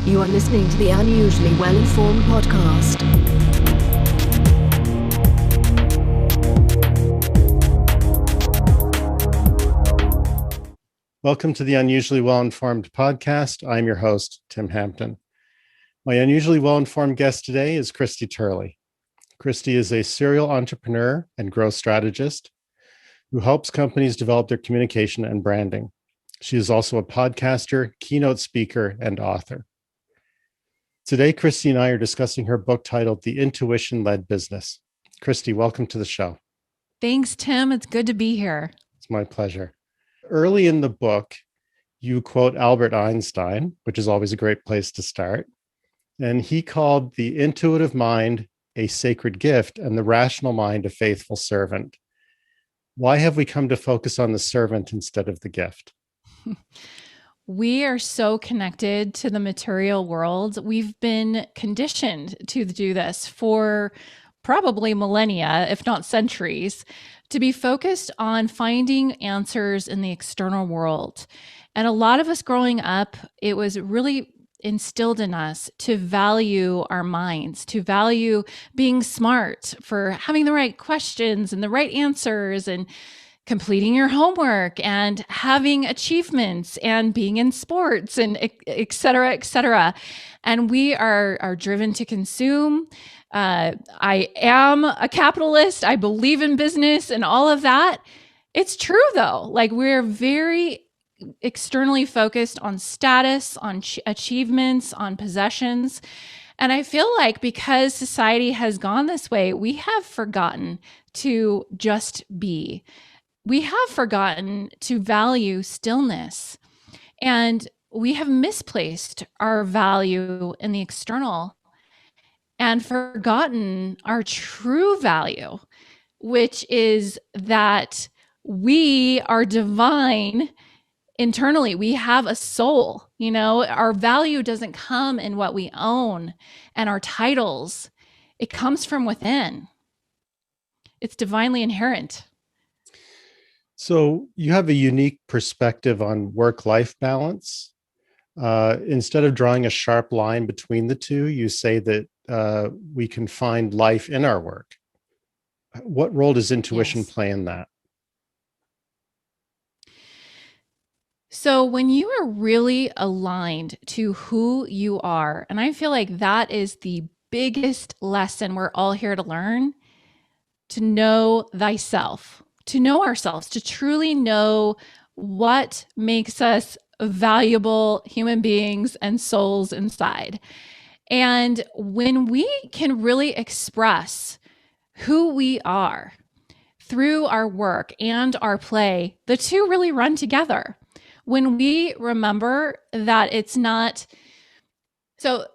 You are listening to the Unusually Well-Informed podcast. Welcome to the Unusually Well-Informed podcast. I'm your host, Tim Hampton. My unusually well-informed guest today is Christie Turley. Christie is a serial entrepreneur and growth strategist who helps companies develop their communication and branding. She is also a podcaster, keynote speaker, and author. Today, Christie and I are discussing her book titled The Intuition-Led Business. Christie, welcome to the show. Thanks, Tim. It's good to be here. It's my pleasure. Early in the book, you quote Albert Einstein, which is always a great place to start. And he called the intuitive mind a sacred gift and the rational mind a faithful servant. Why have we come to focus on the servant instead of the gift? We are so connected to the material world. We've been conditioned to do this for probably millennia, if not centuries, to be focused on finding answers in the external world. And a lot of us growing up, it was really instilled in us to value our minds, to value being smart, for having the right questions and the right answers and completing your homework and having achievements and being in sports and et cetera, et cetera. And we are driven to consume. I am a capitalist. I believe in business and all of that. It's true though. Like we're very externally focused on status, on achievements, on possessions. And I feel like because society has gone this way, we have forgotten to just be. We have forgotten to value stillness, and we have misplaced our value in the external and forgotten our true value, which is that we are divine internally. We have a soul. You know, our value doesn't come in what we own and our titles. It comes from within. It's divinely inherent. So you have a unique perspective on work-life balance. Instead of drawing a sharp line between the two, you say that we can find life in our work. What role does intuition play in that? So when you are really aligned to who you are, and I feel like that is the biggest lesson we're all here to learn, to know thyself. To know ourselves, to truly know what makes us valuable human beings and souls inside. And when we can really express who we are through our work and our play, the two really run together. When we remember that it's not, so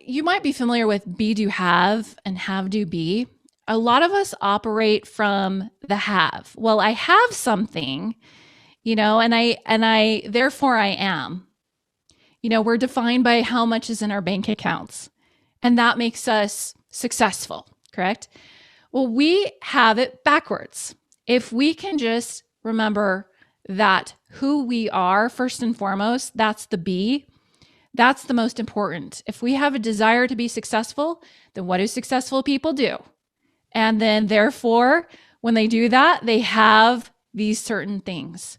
you might be familiar with be, do, have, and have, do, be. A lot of us operate from the have. Well, I have something, you know, and I, therefore I am. You know, we're defined by how much is in our bank accounts, and that makes us successful, correct? Well, we have it backwards. If we can just remember that who we are, first and foremost, that's the be, that's the most important. If we have a desire to be successful, then what do successful people do? And then therefore, when they do that, they have these certain things.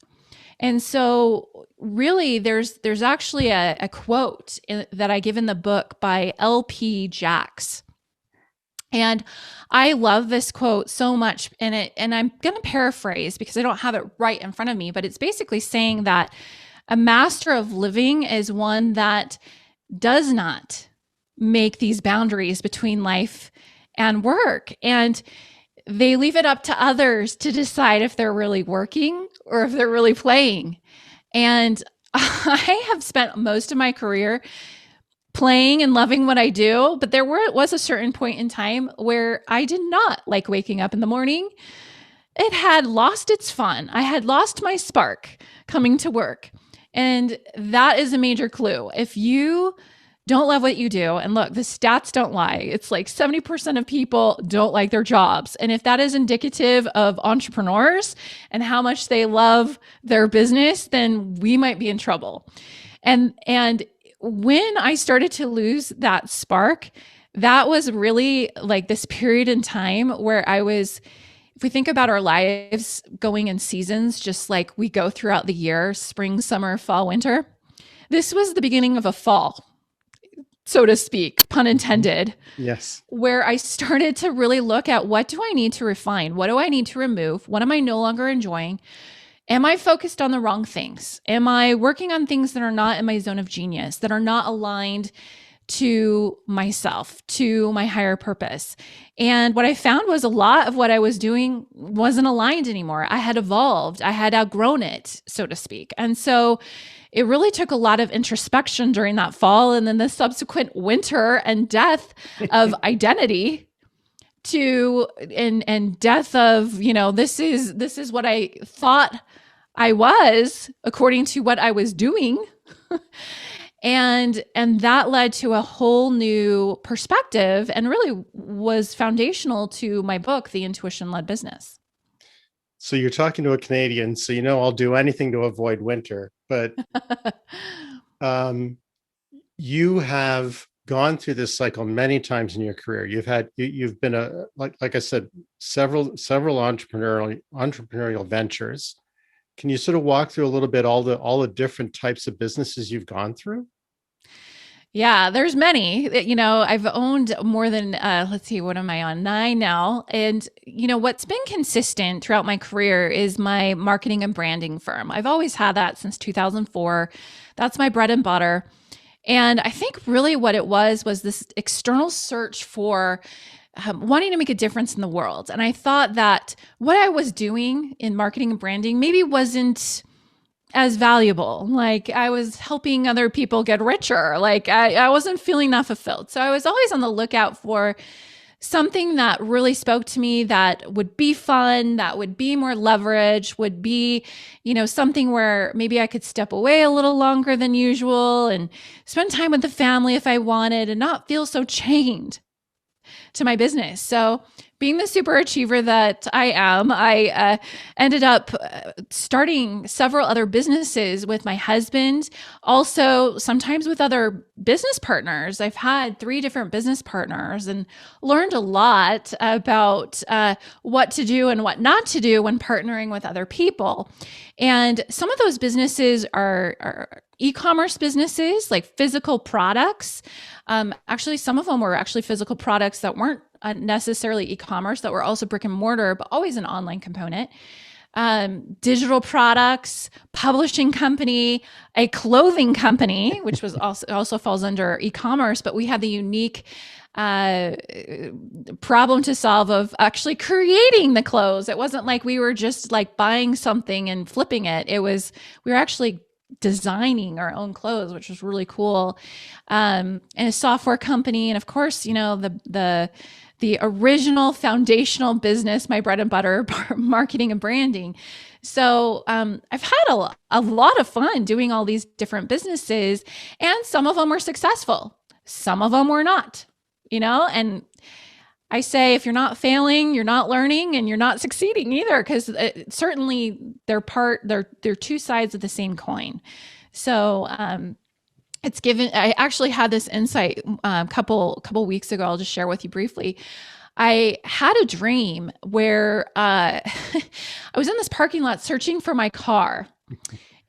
And so really there's actually a quote that I give in the book by L.P. Jacks. And I love this quote so much. And I'm going to paraphrase because I don't have it right in front of me, but it's basically saying that a master of living is one that does not make these boundaries between life and work. And they leave it up to others to decide if they're really working or if they're really playing. And I have spent most of my career playing and loving what I do, but there was a certain point in time where I did not like waking up in the morning. It had lost its fun. I had lost my spark coming to work. And that is a major clue. If you don't love what you do, and look, the stats don't lie. It's like 70% of people don't like their jobs. And if that is indicative of entrepreneurs and how much they love their business, then we might be in trouble. And when I started to lose that spark, that was really like this period in time where if we think about our lives going in seasons, just like we go throughout the year, spring, summer, fall, winter, this was the beginning of a fall, so to speak, pun intended. Yes. Where I started to really look at, what do I need to refine? What do I need to remove? What am I no longer enjoying? Am I focused on the wrong things? Am I working on things that are not in my zone of genius, that are not aligned to myself, to my higher purpose? And what I found was a lot of what I was doing wasn't aligned anymore. I had evolved. I had outgrown it, so to speak. And so it really took a lot of introspection during that fall, and then the subsequent winter and death of identity and death of, this is what I thought I was according to what I was doing. And that led to a whole new perspective, and really was foundational to my book, The Intuition-Led Business. So you're talking to a Canadian, so I'll do anything to avoid winter, but you have gone through this cycle many times in your career. You've been like I said, several entrepreneurial ventures. Can you sort of walk through a little bit all the different types of businesses you've gone through? Yeah, there's many. I've owned more than, what am I on? 9 now. And, what's been consistent throughout my career is my marketing and branding firm. I've always had that since 2004. That's my bread and butter. And I think really what it was this external search for wanting to make a difference in the world. And I thought that what I was doing in marketing and branding maybe wasn't as valuable. Like, I was helping other people get richer. Like, I wasn't feeling that fulfilled. So I was always on the lookout for something that really spoke to me, that would be fun, that would be more leverage, would be, something where maybe I could step away a little longer than usual and spend time with the family if I wanted, and not feel so chained to my business. So being the super achiever that I am, I ended up starting several other businesses with my husband, also sometimes with other business partners. I've had 3 different business partners, and learned a lot about what to do and what not to do when partnering with other people. And some of those businesses are e-commerce businesses, like physical products. Actually, some of them were actually physical products that weren't necessarily e-commerce, that were also brick and mortar, but always an online component. Digital products, publishing company, a clothing company, which was also falls under e-commerce, but we had the unique problem to solve of actually creating the clothes. It wasn't like we were just like buying something and flipping it. We were actually designing our own clothes, which was really cool. And a software company. And of course, the original foundational business, my bread and butter, marketing and branding. So I've had a lot of fun doing all these different businesses, and some of them were successful. Some of them were not, and I say, if you're not failing, you're not learning, and you're not succeeding either, because certainly they're 2 sides of the same coin. So I actually had this insight a couple weeks ago. I'll just share with you briefly. I had a dream where I was in this parking lot searching for my car,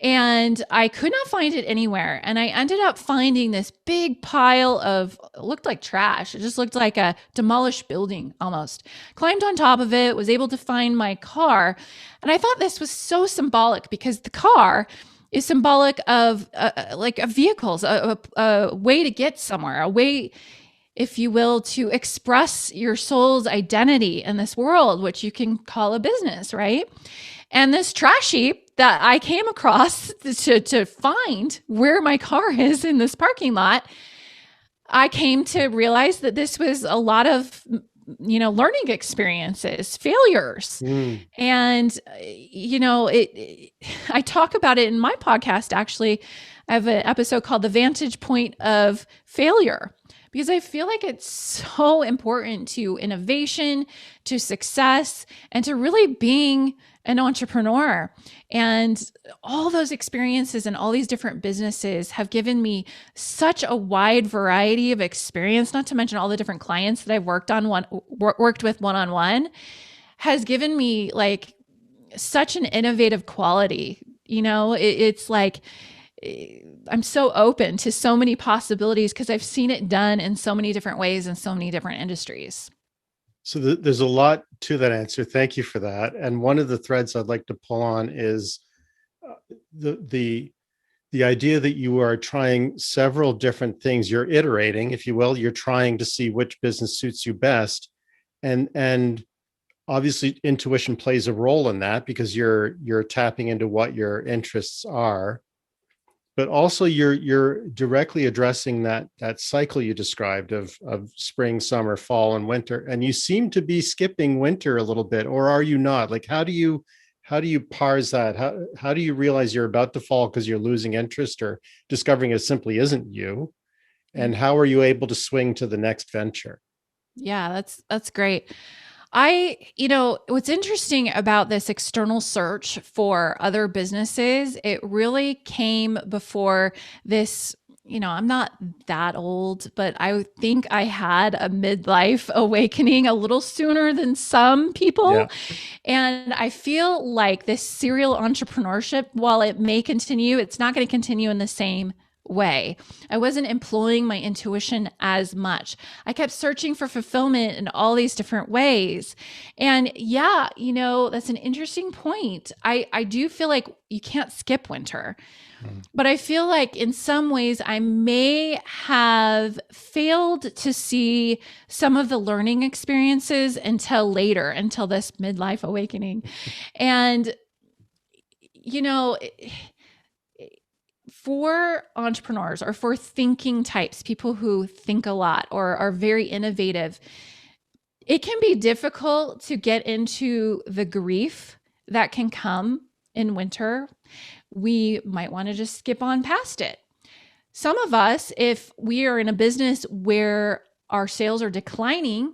and I could not find it anywhere. And I ended up finding this big pile of, it looked like trash. It just looked like a demolished building almost. Climbed on top of it, was able to find my car. And I thought this was so symbolic, because the car is symbolic of vehicles, a way to get somewhere, a way, if you will, to express your soul's identity in this world, which you can call a business, right? And this trash heap that I came across to find where my car is in this parking lot, I came to realize that this was a lot of, learning experiences, failures. And, I talk about it in my podcast. Actually, I have an episode called The Vantage Point of Failure, because I feel like it's so important to innovation, to success, and to really being an entrepreneur. And all those experiences and all these different businesses have given me such a wide variety of experience, not to mention all the different clients that I've worked with one-on-one, has given me like such an innovative quality. It's like I'm so open to so many possibilities because I've seen it done in so many different ways in so many different industries. So there's a lot to that answer. Thank you for that. And one of the threads I'd like to pull on is the idea that you are trying several different things. You're iterating, if you will. You're trying to see which business suits you best, and obviously intuition plays a role in that because you're tapping into what your interests are. But also you're directly addressing that cycle you described of spring, summer, fall, and winter. And you seem to be skipping winter a little bit, or are you not? Like, how do you parse that? How do you realize you're about to fall because you're losing interest or discovering it simply isn't you? And how are you able to swing to the next venture? Yeah, that's great. What's interesting about this external search for other businesses, it really came before this, I'm not that old, but I think I had a midlife awakening a little sooner than some people. Yeah. And I feel like this serial entrepreneurship, while it may continue, it's not going to continue in the same way. I wasn't employing my intuition as much. I kept searching for fulfillment in all these different ways. And yeah, that's an interesting point. I do feel like you can't skip winter, but I feel like in some ways I may have failed to see some of the learning experiences until this midlife awakening. And, for entrepreneurs or for thinking types, people who think a lot or are very innovative, it can be difficult to get into the grief that can come in winter. We might want to just skip on past it. Some of us, if we are in a business where our sales are declining,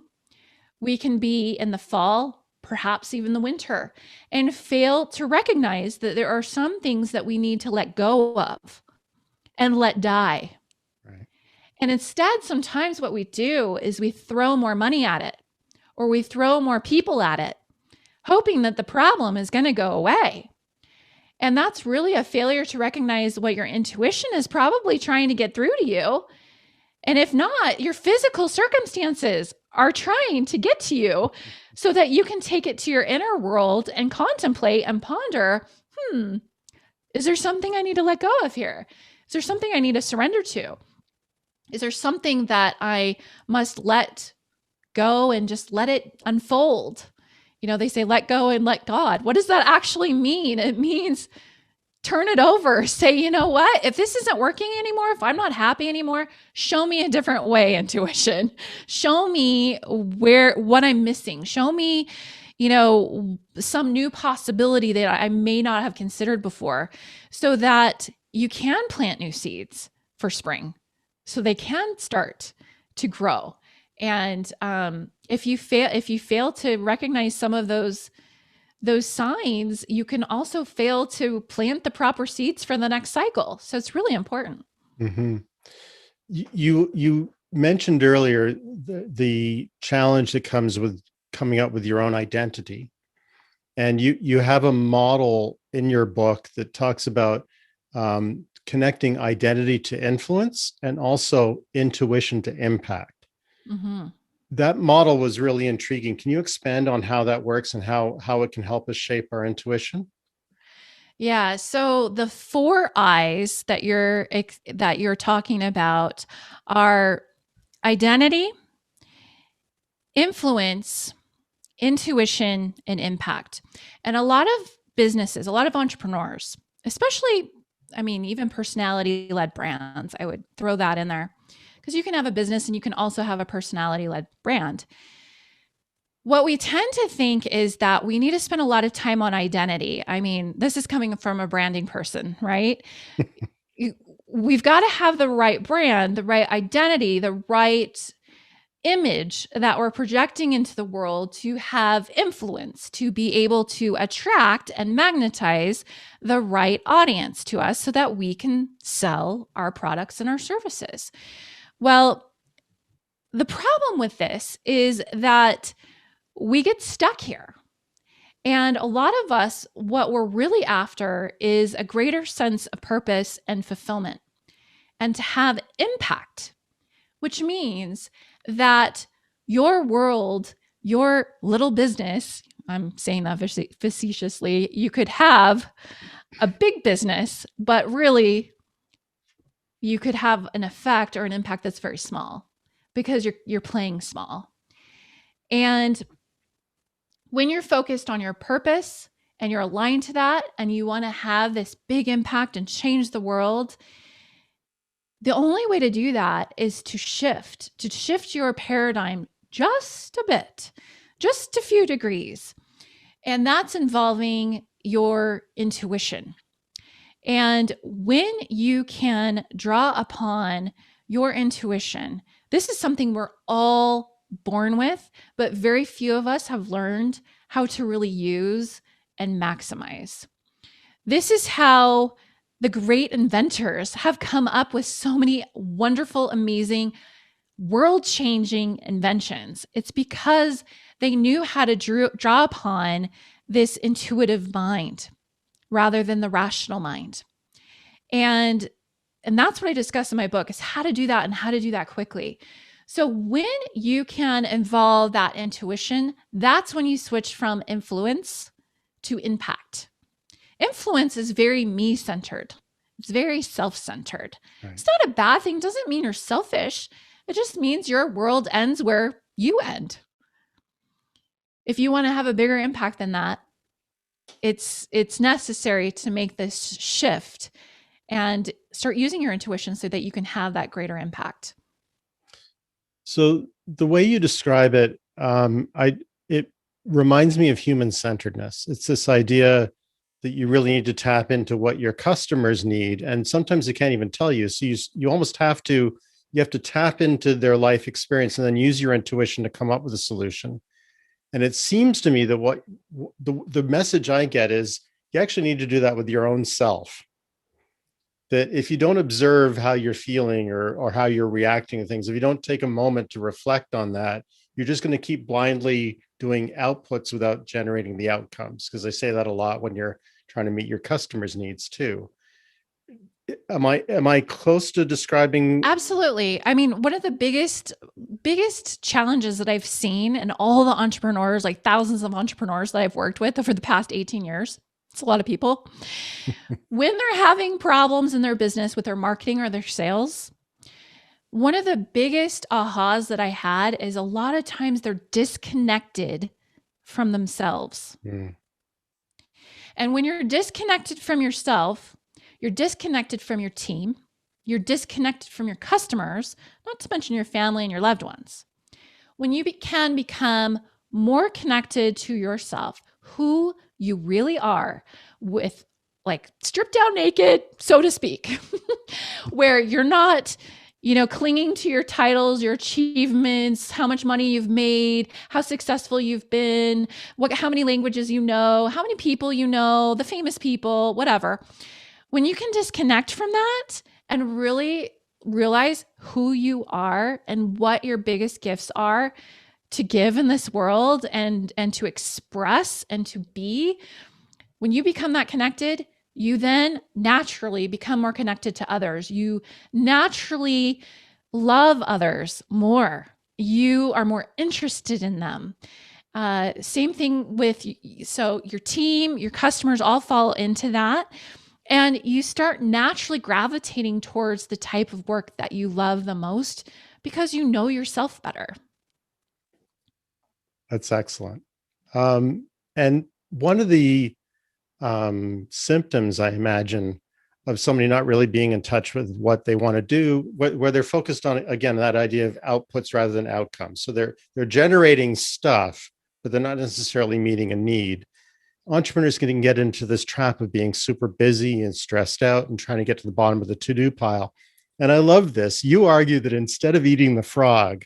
we can be in the fall, perhaps even the winter, and fail to recognize that there are some things that we need to let go of and let die. Right. And instead, sometimes what we do is we throw more money at it or we throw more people at it, hoping that the problem is going to go away. And that's really a failure to recognize what your intuition is probably trying to get through to you. And if not, your physical circumstances are trying to get to you so that you can take it to your inner world and contemplate and ponder, is there something I need to let go of here? Is there something I need to surrender to? Is there something that I must let go and just let it unfold? They say, let go and let God. What does that actually mean? It means turn it over. Say, you know what? If this isn't working anymore, if I'm not happy anymore, show me a different way, intuition. Show me what I'm missing. Show me, some new possibility that I may not have considered before, so that you can plant new seeds for spring, so they can start to grow. And if you fail to recognize some of those signs, you can also fail to plant the proper seeds for the next cycle. So it's really important. Mm-hmm. You mentioned earlier the challenge that comes with coming up with your own identity. And you have a model in your book that talks about connecting identity to influence and also intuition to impact. Mm-hmm. That model was really intriguing. Can you expand on how that works and how it can help us shape our intuition? Yeah. So the 4 I's that you're talking about are identity, influence, intuition, and impact. And a lot of businesses, a lot of entrepreneurs, especially, even personality-led brands, I would throw that in there, because you can have a business and you can also have a personality-led brand. What we tend to think is that we need to spend a lot of time on identity. This is coming from a branding person, right? We've got to have the right brand, the right identity, the right image that we're projecting into the world to have influence, to be able to attract and magnetize the right audience to us so that we can sell our products and our services. Well, the problem with this is that we get stuck here. And a lot of us, what we're really after is a greater sense of purpose and fulfillment and to have impact, which means that your world, your little business, I'm saying that facetiously, you could have a big business, but really you could have an effect or an impact that's very small because you're playing small. And when you're focused on your purpose and you're aligned to that and you want to have this big impact and change the world, the only way to do that is to shift your paradigm just a bit, just a few degrees. And that's involving your intuition. And when you can draw upon your intuition, this is something we're all born with, but very few of us have learned how to really use and maximize. This is how the great inventors have come up with so many wonderful, amazing, world-changing inventions. It's because they knew how to draw upon this intuitive mind rather than the rational mind. And that's what I discuss in my book, is how to do that and how to do that quickly. So when you can involve that intuition, that's when you switch from influence to impact. Influence is very me-centered. It's very self-centered. Right. It's not a bad thing. It doesn't mean you're selfish. It just means your world ends where you end. If you want to have a bigger impact than that, it's necessary to make this shift and start using your intuition so that you can have that greater impact. So the way you describe it, it reminds me of human-centeredness. It's this idea that you really need to tap into what your customers need. And sometimes they can't even tell you. So you almost have to tap into their life experience and then use your intuition to come up with a solution. And it seems to me that what the message I get is you actually need to do that with your own self. That if you don't observe how you're feeling or how you're reacting to things, if you don't take a moment to reflect on that, you're just going to keep blindly doing outputs without generating the outcomes. Because I say that a lot when you're trying to meet your customers' needs too. Am I close to describing? Absolutely. I mean, one of the biggest challenges that I've seen in all the entrepreneurs, like thousands of entrepreneurs that I've worked with over the past 18 years, it's a lot of people, when they're having problems in their business with their marketing or their sales, one of the biggest ahas that I had is a lot of times they're disconnected from themselves. Mm. And when you're disconnected from yourself, you're disconnected from your team, you're disconnected from your customers, not to mention your family and your loved ones. When you can become more connected to yourself, who you really are, with like stripped down naked, so to speak, where you're not, clinging to your titles, your achievements, how much money you've made, how successful you've been, how many languages you know, how many people you know, the famous people, whatever. When you can disconnect from that and really realize who you are and what your biggest gifts are to give in this world and to express and to be, when you become that connected, you then naturally become more connected to others. You naturally love others more. You are more interested in them. Same thing with, so your team, your customers all fall into that. And you start naturally gravitating towards the type of work that you love the most because you know yourself better. That's excellent. And one of the symptoms, I imagine, of somebody not really being in touch with what they want to do, where they're focused on, again, that idea of outputs rather than outcomes. So they're generating stuff, but they're not necessarily meeting a need. Entrepreneurs can get into this trap of being super busy and stressed out and trying to get to the bottom of the to-do pile. And I love this. You argue that instead of eating the frog,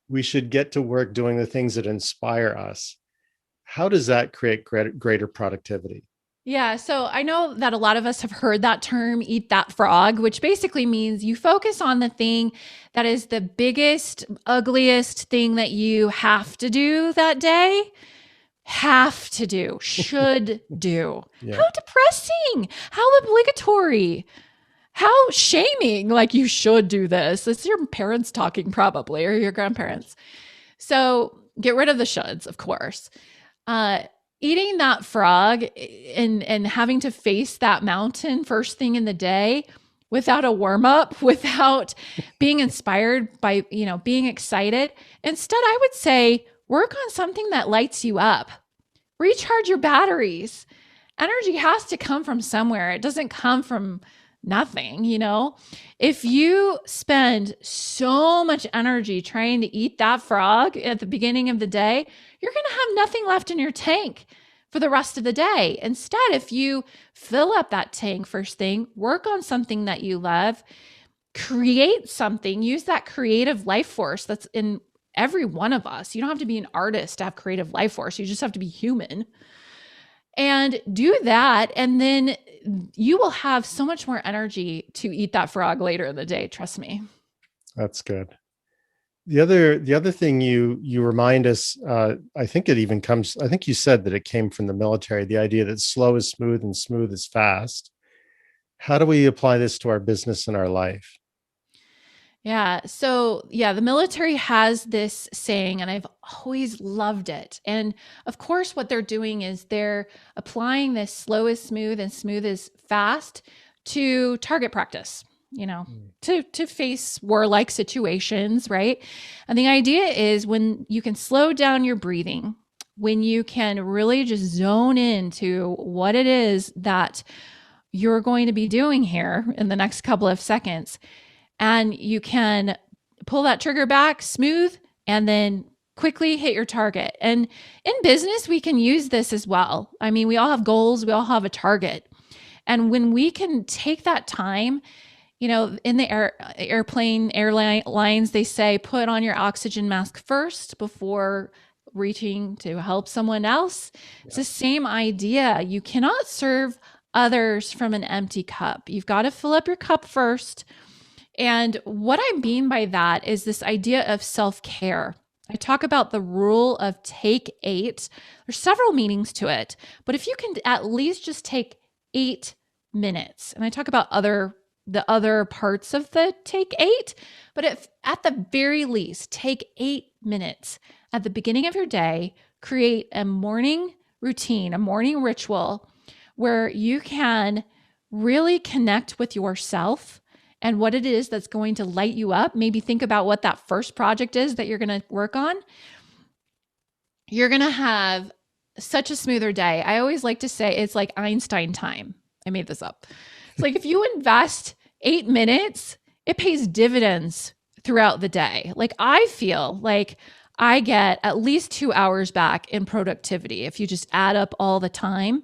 we should get to work doing the things that inspire us. How does that create greater productivity? Yeah, so I know that a lot of us have heard that term, eat that frog, which basically means you focus on the thing that is the biggest, ugliest thing that you have to do that day. Have to do, should do. Yeah. How depressing, how obligatory, how shaming, like you should do this. It's your parents talking, probably, or your grandparents. So get rid of the shoulds, of course. Eating that frog and having to face that mountain first thing in the day without a warm up, without being inspired by, being excited. Instead, I would say work on something that lights you up. Recharge your batteries. Energy has to come from somewhere. It doesn't come from nothing, If you spend so much energy trying to eat that frog at the beginning of the day, you're going to have nothing left in your tank for the rest of the day. Instead, if you fill up that tank first thing, work on something that you love, create something, use that creative life force that's in every one of us. You don't have to be an artist to have creative life force. You just have to be human. And do that, and then you will have so much more energy to eat that frog later in the day. Trust me. That's good. The other thing you remind us, I think you said that it came from the military, the idea that slow is smooth and smooth is fast. How do we apply this to our business and our life? Yeah. So, the military has this saying, and I've always loved it. And of course, what they're doing is they're applying this slow is smooth and smooth is fast to target practice, to face warlike situations, right? And the idea is when you can slow down your breathing, when you can really just zone into what it is that you're going to be doing here in the next couple of seconds, and you can pull that trigger back smooth and then quickly hit your target. And in business, we can use this as well. I mean, we all have goals, we all have a target. And when we can take that time, in the airlines, they say, put on your oxygen mask first before reaching to help someone else. Yeah. It's the same idea. You cannot serve others from an empty cup. You've got to fill up your cup first. And what I mean by that is this idea of self-care. I talk about the rule of take 8. There's several meanings to it, but if you can at least just take 8 minutes, and I talk about the other parts of the take 8, but if at the very least take 8 minutes at the beginning of your day, create a morning routine, a morning ritual where you can really connect with yourself and what it is that's going to light you up. Maybe think about what that first project is that you're going to work on. You're going to have such a smoother day. I always like to say it's like Einstein time. I made this up. It's like if you invest 8 minutes, it pays dividends throughout the day. Like I feel like I get at least 2 hours back in productivity. If you just add up all the time,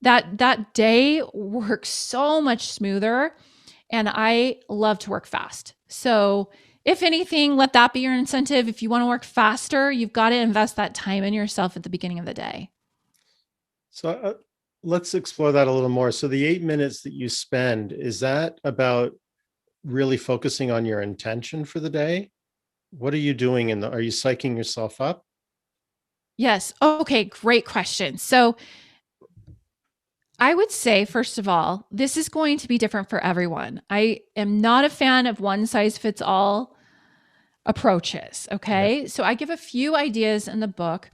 that day works so much smoother. And I love to work fast. So if anything, let that be your incentive. If you want to work faster, you've got to invest that time in yourself at the beginning of the day. So let's explore that a little more. So the 8 minutes that you spend, is that about really focusing on your intention for the day? What are you doing are you psyching yourself up? Yes. Okay. Great question. So I would say, first of all, this is going to be different for everyone. I am not a fan of one size fits all approaches. Okay. Yeah. So I give a few ideas in the book.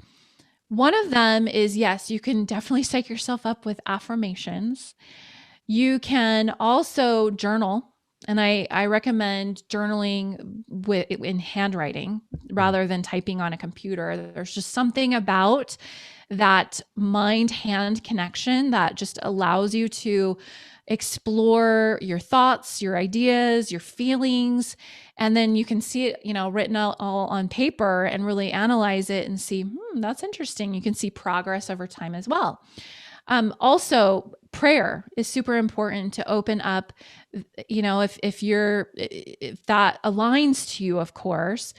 One of them is, yes, you can definitely psych yourself up with affirmations. You can also journal. And I recommend journaling in handwriting rather than typing on a computer. There's just something about that mind-hand connection that just allows you to explore your thoughts, your ideas, your feelings, and then you can see it, written out all on paper and really analyze it and see, that's interesting. You can see progress over time as well. Also, prayer is super important to open up, if that aligns to you, of course.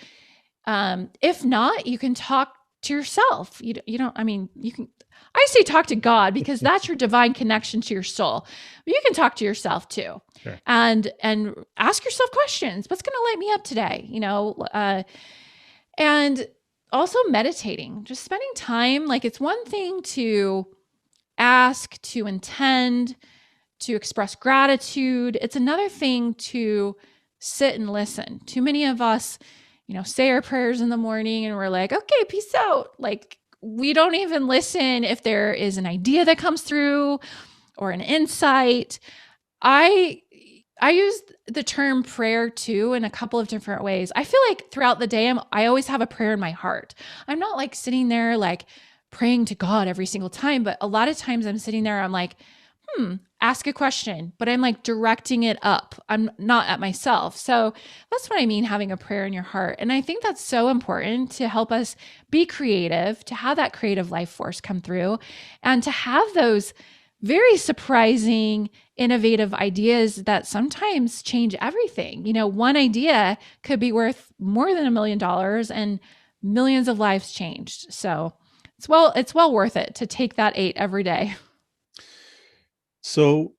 If not, you can talk to yourself. You don't, I mean, you can, I say talk to God because that's your divine connection to your soul. But you can talk to yourself too. Sure. And ask yourself questions. What's going to light me up today? And also meditating, just spending time. Like, it's one thing to ask, to intend, to express gratitude. It's another thing to sit and listen. Too many of us, say our prayers in the morning and we're like, okay, peace out. Like, we don't even listen if there is an idea that comes through or an insight. I use the term prayer too in a couple of different ways. I feel like throughout the day, I always have a prayer in my heart. I'm not like sitting there like praying to God every single time, but a lot of times I'm sitting there, I'm like, ask a question, but I'm like directing it up. I'm not at myself. So that's what I mean, having a prayer in your heart. And I think that's so important to help us be creative, to have that creative life force come through, and to have those very surprising, innovative ideas that sometimes change everything. One idea could be worth more than $1 million and millions of lives changed. So it's well worth it to take that 8 every day. So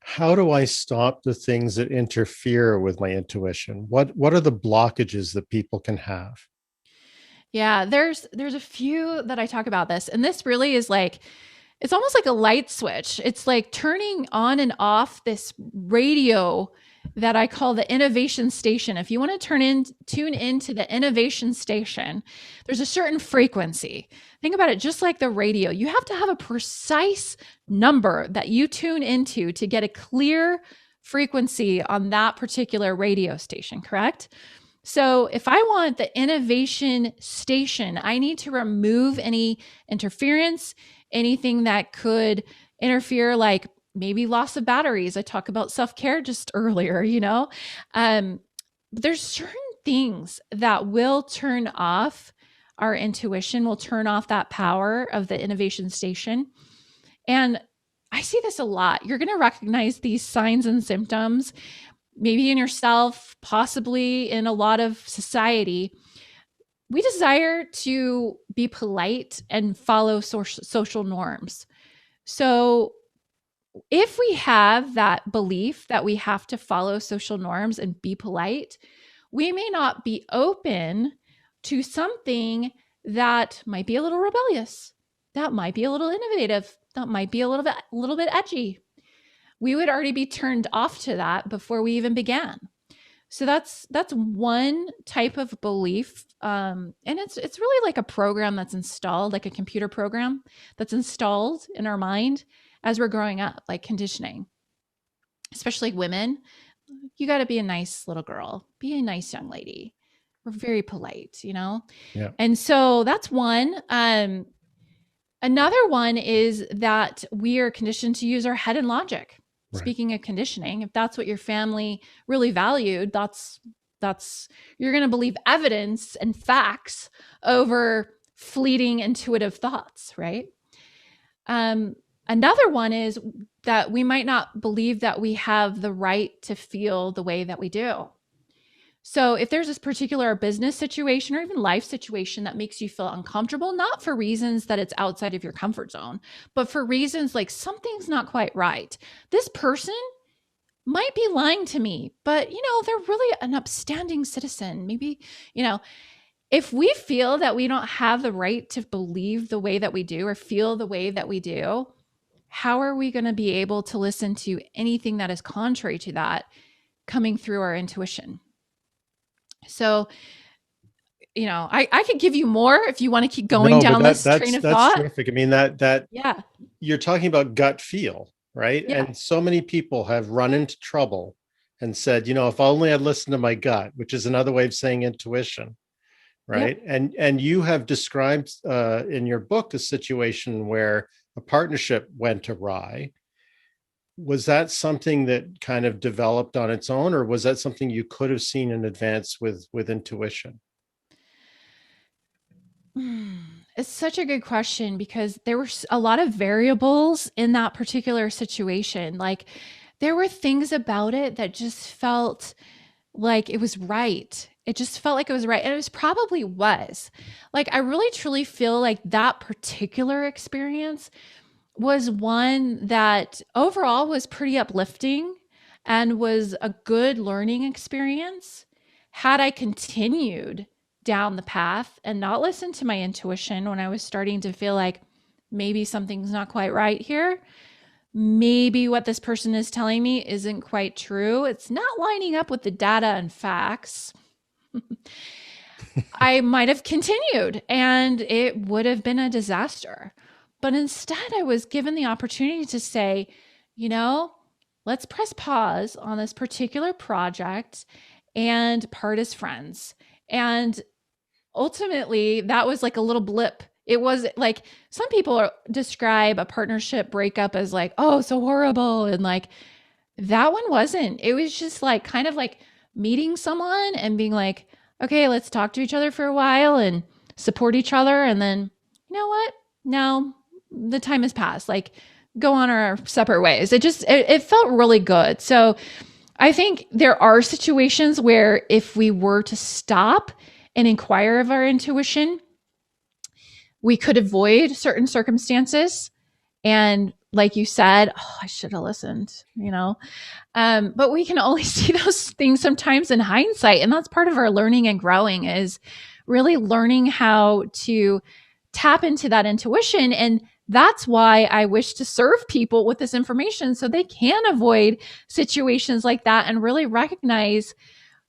how do I stop the things that interfere with my intuition? What are the blockages that people can have? Yeah, there's a few that I talk about this. And this really is like, it's almost like a light switch. It's like turning on and off this radio that I call the innovation station. If you want to tune into the innovation station, there's a certain frequency. Think about it just like the radio. You have to have a precise number that you tune into to get a clear frequency on that particular radio station, correct? So if I want the innovation station, I need to remove any interference, anything that could interfere, like maybe loss of batteries. I talked about self-care just earlier, there's certain things that will turn off our intuition, will turn off that power of the innovation station. And I see this a lot. You're going to recognize these signs and symptoms, maybe in yourself, possibly in a lot of society. We desire to be polite and follow social norms. So if we have that belief that we have to follow social norms and be polite, we may not be open to something that might be a little rebellious, that might be a little innovative, that might be a little bit edgy. We would already be turned off to that before we even began. So that's one type of belief, and it's really like a program that's installed, like a computer program that's installed in our mind as we're growing up, like conditioning. Especially women, you got to be a nice little girl, be a nice young lady. We're very polite, Yeah. And so that's one. Another one is that we are conditioned to use our head and logic. Right. Speaking of conditioning, if that's what your family really valued, that's you're going to believe evidence and facts over fleeting intuitive thoughts, right? Another one is that we might not believe that we have the right to feel the way that we do. So if there's this particular business situation or even life situation that makes you feel uncomfortable, not for reasons that it's outside of your comfort zone, but for reasons like something's not quite right. This person might be lying to me, but they're really an upstanding citizen. Maybe, if we feel that we don't have the right to believe the way that we do or feel the way that we do, how are we going to be able to listen to anything that is contrary to that coming through our intuition? So, I could give you more if you want to keep going down this train of thought. That's terrific. I mean, yeah, you're talking about gut feel, right? Yeah. And so many people have run into trouble and said, if only I'd listened to my gut, which is another way of saying intuition, right? Yep. And you have described in your book a situation where a partnership went awry. Was that something that kind of developed on its own, or was that something you could have seen in advance with intuition? It's such a good question because there were a lot of variables in that particular situation. Like there were things about it that just felt like it was right. It just felt like it was right. And it was probably was. Like, I really truly feel like that particular experience was one that overall was pretty uplifting and was a good learning experience. Had I continued down the path and not listened to my intuition when I was starting to feel like maybe something's not quite right here, maybe what this person is telling me isn't quite true, it's not lining up with the data and facts, I might have continued and it would have been a disaster. But instead, I was given the opportunity to say, you know, let's press pause on this particular project and part as friends. And ultimately, that was like a little blip. It was like some people describe a partnership breakup as like, oh, so horrible. And like that one wasn't. It was just like kind of like meeting someone and being like, okay, let's talk to each other for a while and support each other. And then, you know what? No, the time has passed. Like, go on our separate ways. It felt really good. So I think there are situations where if we were to stop and inquire of our intuition, we could avoid certain circumstances. And like you said, oh, I should have listened, but we can only see those things sometimes in hindsight. And that's part of our learning and growing, is really learning how to tap into that intuition. And that's why I wish to serve people with this information so they can avoid situations like that and really recognize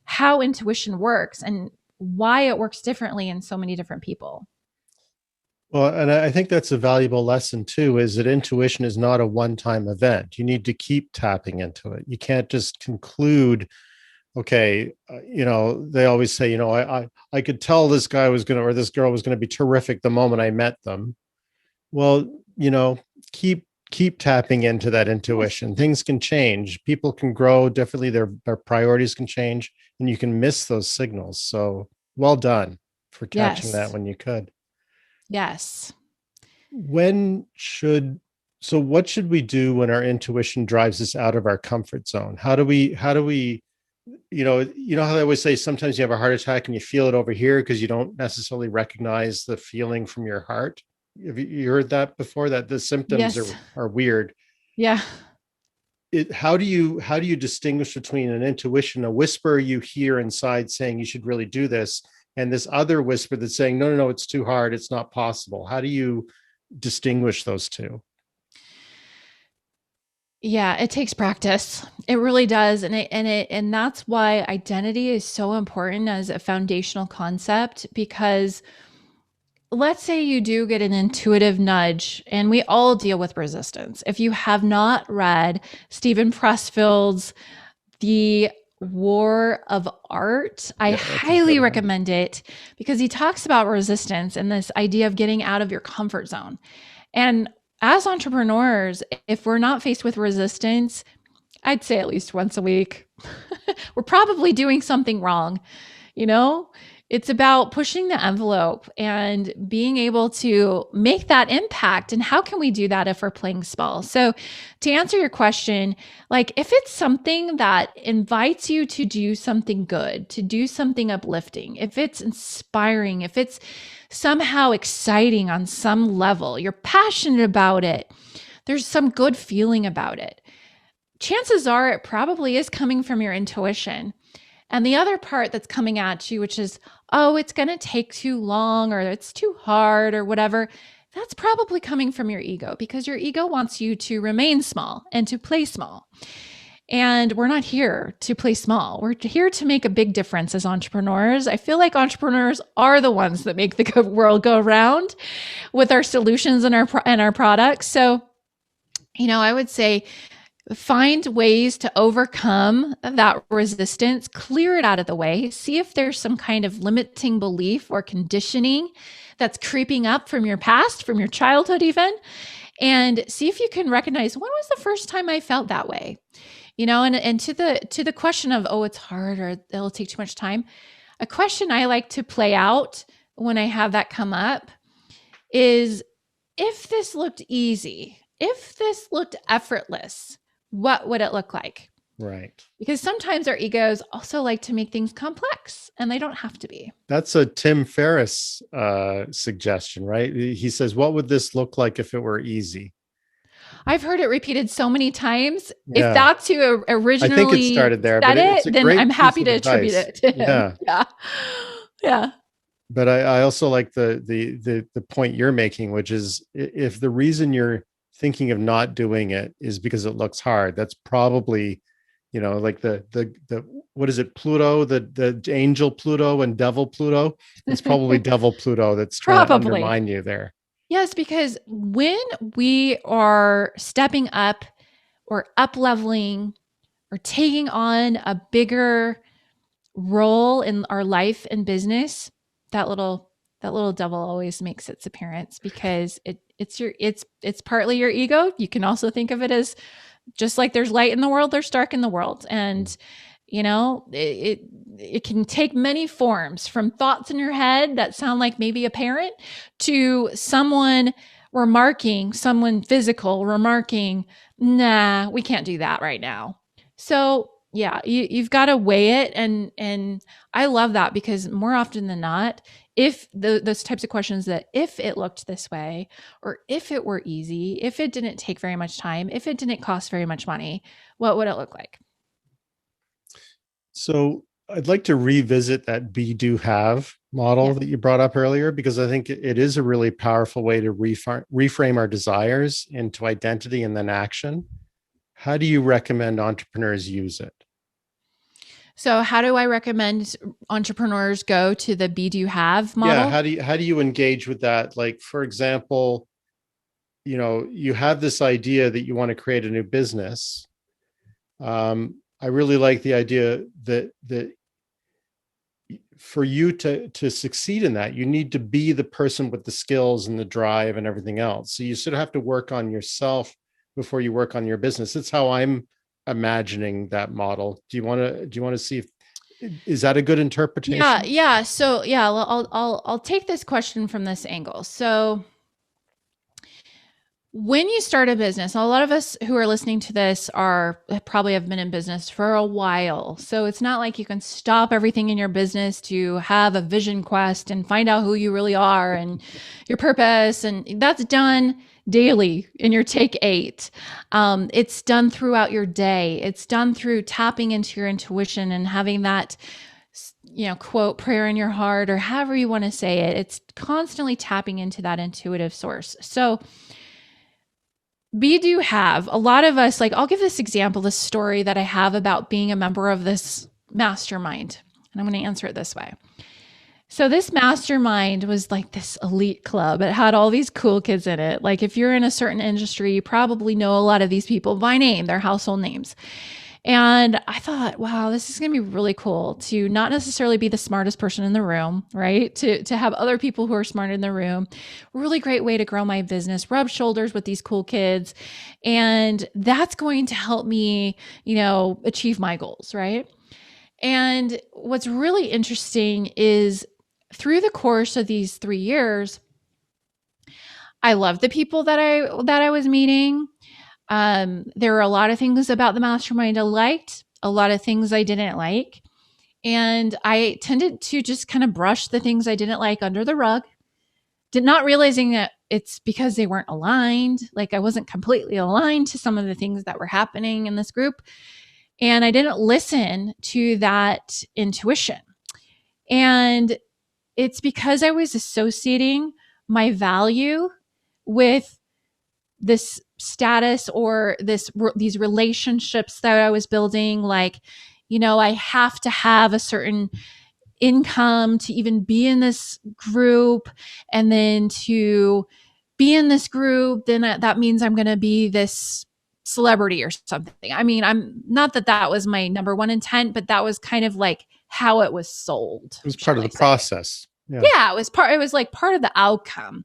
how intuition works and why it works differently in so many different people. Well, and I think that's a valuable lesson too, is that intuition is not a one-time event. You need to keep tapping into it. You can't just conclude, okay, they always say, I could tell this guy was going to, or this girl was going to be terrific the moment I met them. Well, keep tapping into that intuition. Things can change. People can grow differently. Their priorities can change, and you can miss those signals. So well done for catching that when you could. Yes. What should we do when our intuition drives us out of our comfort zone? How do we, how how they always say sometimes you have a heart attack and you feel it over here because you don't necessarily recognize the feeling from your heart. Have you heard that before, that the symptoms are weird? Yeah. How do you distinguish between an intuition, a whisper you hear inside saying you should really do this, and this other whisper that's saying, no, it's too hard, it's not possible? How do you distinguish those two? Yeah, it takes practice. It really does. And that's why identity is so important as a foundational concept, because let's say you do get an intuitive nudge, and we all deal with resistance. If you have not read Stephen Pressfield's The War of Art, I highly recommend it, because he talks about resistance and this idea of getting out of your comfort zone. And as entrepreneurs, if we're not faced with resistance, I'd say at least once a week, we're probably doing something wrong. It's about pushing the envelope and being able to make that impact. And how can we do that if we're playing small? So to answer your question, like if it's something that invites you to do something good, to do something uplifting, if it's inspiring, if it's somehow exciting on some level, you're passionate about it, there's some good feeling about it, chances are it probably is coming from your intuition. And the other part that's coming at you, which is, oh, it's going to take too long, or it's too hard, or whatever, that's probably coming from your ego, because your ego wants you to remain small and to play small. And we're not here to play small. We're here to make a big difference as entrepreneurs. I feel like entrepreneurs are the ones that make the world go round with our solutions and our products. So, I would say, find ways to overcome that resistance, clear it out of the way, see if there's some kind of limiting belief or conditioning that's creeping up from your past, from your childhood even, and see if you can recognize, when was the first time I felt that way? And to the question of, oh, it's hard or it'll take too much time, a question I like to play out when I have that come up is, if this looked easy, if this looked effortless, what would it look like? Right. Because sometimes our egos also like to make things complex, and they don't have to be. That's a Tim Ferriss suggestion, right? He says, what would this look like if it were easy? I've heard it repeated so many times. If Yeah. that's who I think it originally started there, but said it's a it, then I'm great piece happy of to attribute advice. it to him. Yeah. Yeah. Yeah. But I also like the point you're making, which is if the reason you're thinking of not doing it is because it looks hard, that's probably, like the what is it, Pluto, the angel Pluto and devil Pluto? It's probably devil Pluto that's trying to Probably. undermine you there. Yes, because when we are stepping up or up leveling or taking on a bigger role in our life and business, that little devil always makes its appearance, because it's partly your ego. You can also think of it as, just like there's light in the world, there's dark in the world. And it can take many forms, from thoughts in your head that sound like maybe a parent, to someone physical remarking, nah, we can't do that right now. So yeah, you've got to weigh it. And I love that, because more often than not, if those types of questions, that if it looked this way, or if it were easy, if it didn't take very much time, if it didn't cost very much money, what would it look like? So I'd like to revisit that be, do, have model that you brought up earlier, because I think it is a really powerful way to reframe our desires into identity and then action. How do you recommend entrepreneurs use it? So how do I recommend entrepreneurs go to the be, do, have model? Yeah. How do you engage with that? Like, for example, you have this idea that you want to create a new business. I really like the idea that for you to succeed in that, you need to be the person with the skills and the drive and everything else. So you sort of have to work on yourself before you work on your business. It's how I'm imagining that model. Do you want to see is that a good interpretation? Yeah. So yeah, I'll take this question from this angle. So when you start a business, a lot of us who are listening to this probably have been in business for a while. So it's not like you can stop everything in your business to have a vision quest and find out who you really are and your purpose. And that's done daily in your take 8. It's done throughout your day. It's done through tapping into your intuition and having that, quote, prayer in your heart, or however you want to say it. It's constantly tapping into that intuitive source. So we do have a lot of us, like, I'll give this example, this story that I have about being a member of this mastermind. And I'm going to answer it this way. So this mastermind was like this elite club. It had all these cool kids in it. Like, if you're in a certain industry, you probably know a lot of these people by name, their household names. And I thought, wow, this is going to be really cool to not necessarily be the smartest person in the room, right? To have other people who are smart in the room. Really great way to grow my business, rub shoulders with these cool kids. And that's going to help me, achieve my goals, right? And what's really interesting is, through the course of these 3 years, I loved the people that I was meeting. There were a lot of things about the mastermind I liked, a lot of things I didn't like. And I tended to just kind of brush the things I didn't like under the rug, not realizing that it's because they weren't aligned. Like, I wasn't completely aligned to some of the things that were happening in this group. And I didn't listen to that intuition. And it's because I was associating my value with this status or these relationships that I was building. Like, I have to have a certain income to even be in this group. And then to be in this group, then that means I'm going to be this celebrity or something. I mean, I'm not that was my number one intent, but that was kind of like how it was sold. It was part of the process. Yeah, it was like part of the outcome.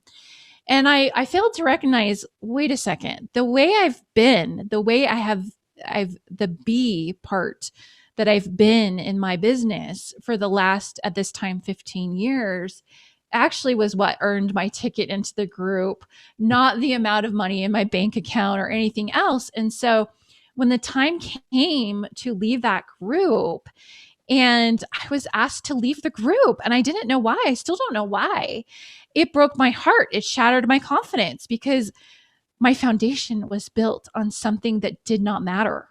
And I failed to recognize, wait a second, the way I've been, the B part that I've been in my business for the last, at this time, 15 years, actually was what earned my ticket into the group, not the amount of money in my bank account or anything else. And so when the time came to leave that group, and I was asked to leave the group, and I didn't know why. I still don't know why. It broke my heart. It shattered my confidence because my foundation was built on something that did not matter.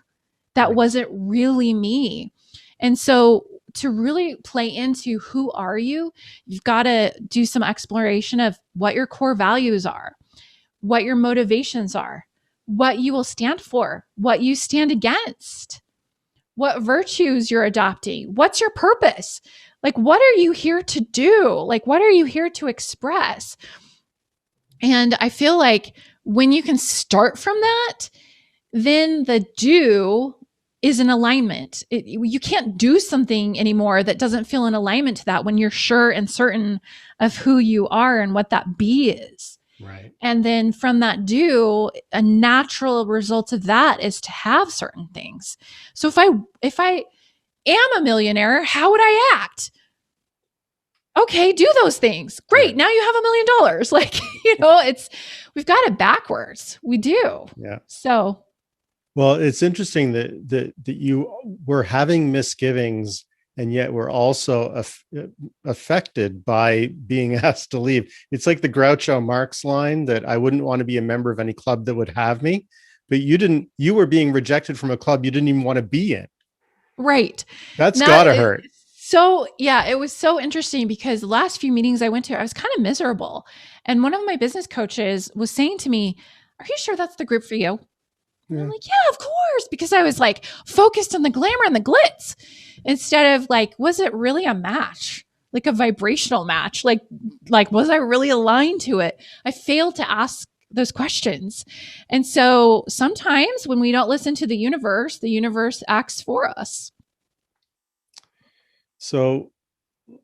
That wasn't really me. And so to really play into who are you, you've got to do some exploration of what your core values are, what your motivations are, what you will stand for, what you stand against, what virtues you're adopting, what's your purpose? Like, what are you here to do? Like, what are you here to express? And I feel like when you can start from that, then the do is in alignment. You can't do something anymore that doesn't feel in alignment to that when you're sure and certain of who you are and what that be is. Right. And then from that do, a natural result of that is to have certain things. So if I am a millionaire, how would I act? Okay, do those things. Great. Right. Now you have $1 million. Like, we've got it backwards. We do. Yeah. So, well, it's interesting that you were having misgivings, and yet we're also affected by being asked to leave. It's like the Groucho Marx line that I wouldn't want to be a member of any club that would have me, but you were being rejected from a club you didn't even want to be in. Right. That's gotta hurt. So yeah, it was so interesting because the last few meetings I went to, I was kind of miserable. And one of my business coaches was saying to me, "Are you sure that's the group for you?" And I'm like, "Yeah, of course." Because I was like focused on the glamour and the glitz instead of like, was it really a match? Like a vibrational match? Like, was I really aligned to it? I failed to ask those questions. And so sometimes when we don't listen to the universe acts for us. So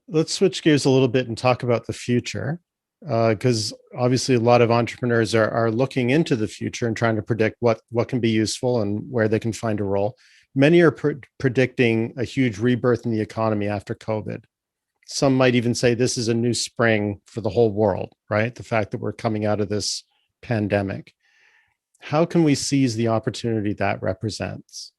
let's switch gears a little bit and talk about the future, because obviously a lot of entrepreneurs are looking into the future and trying to predict what can be useful and where they can find a role. Many are predicting a huge rebirth in the economy after COVID. Some might even say this is a new spring for the whole world, right? The fact that we're coming out of this pandemic. How can we seize the opportunity that represents?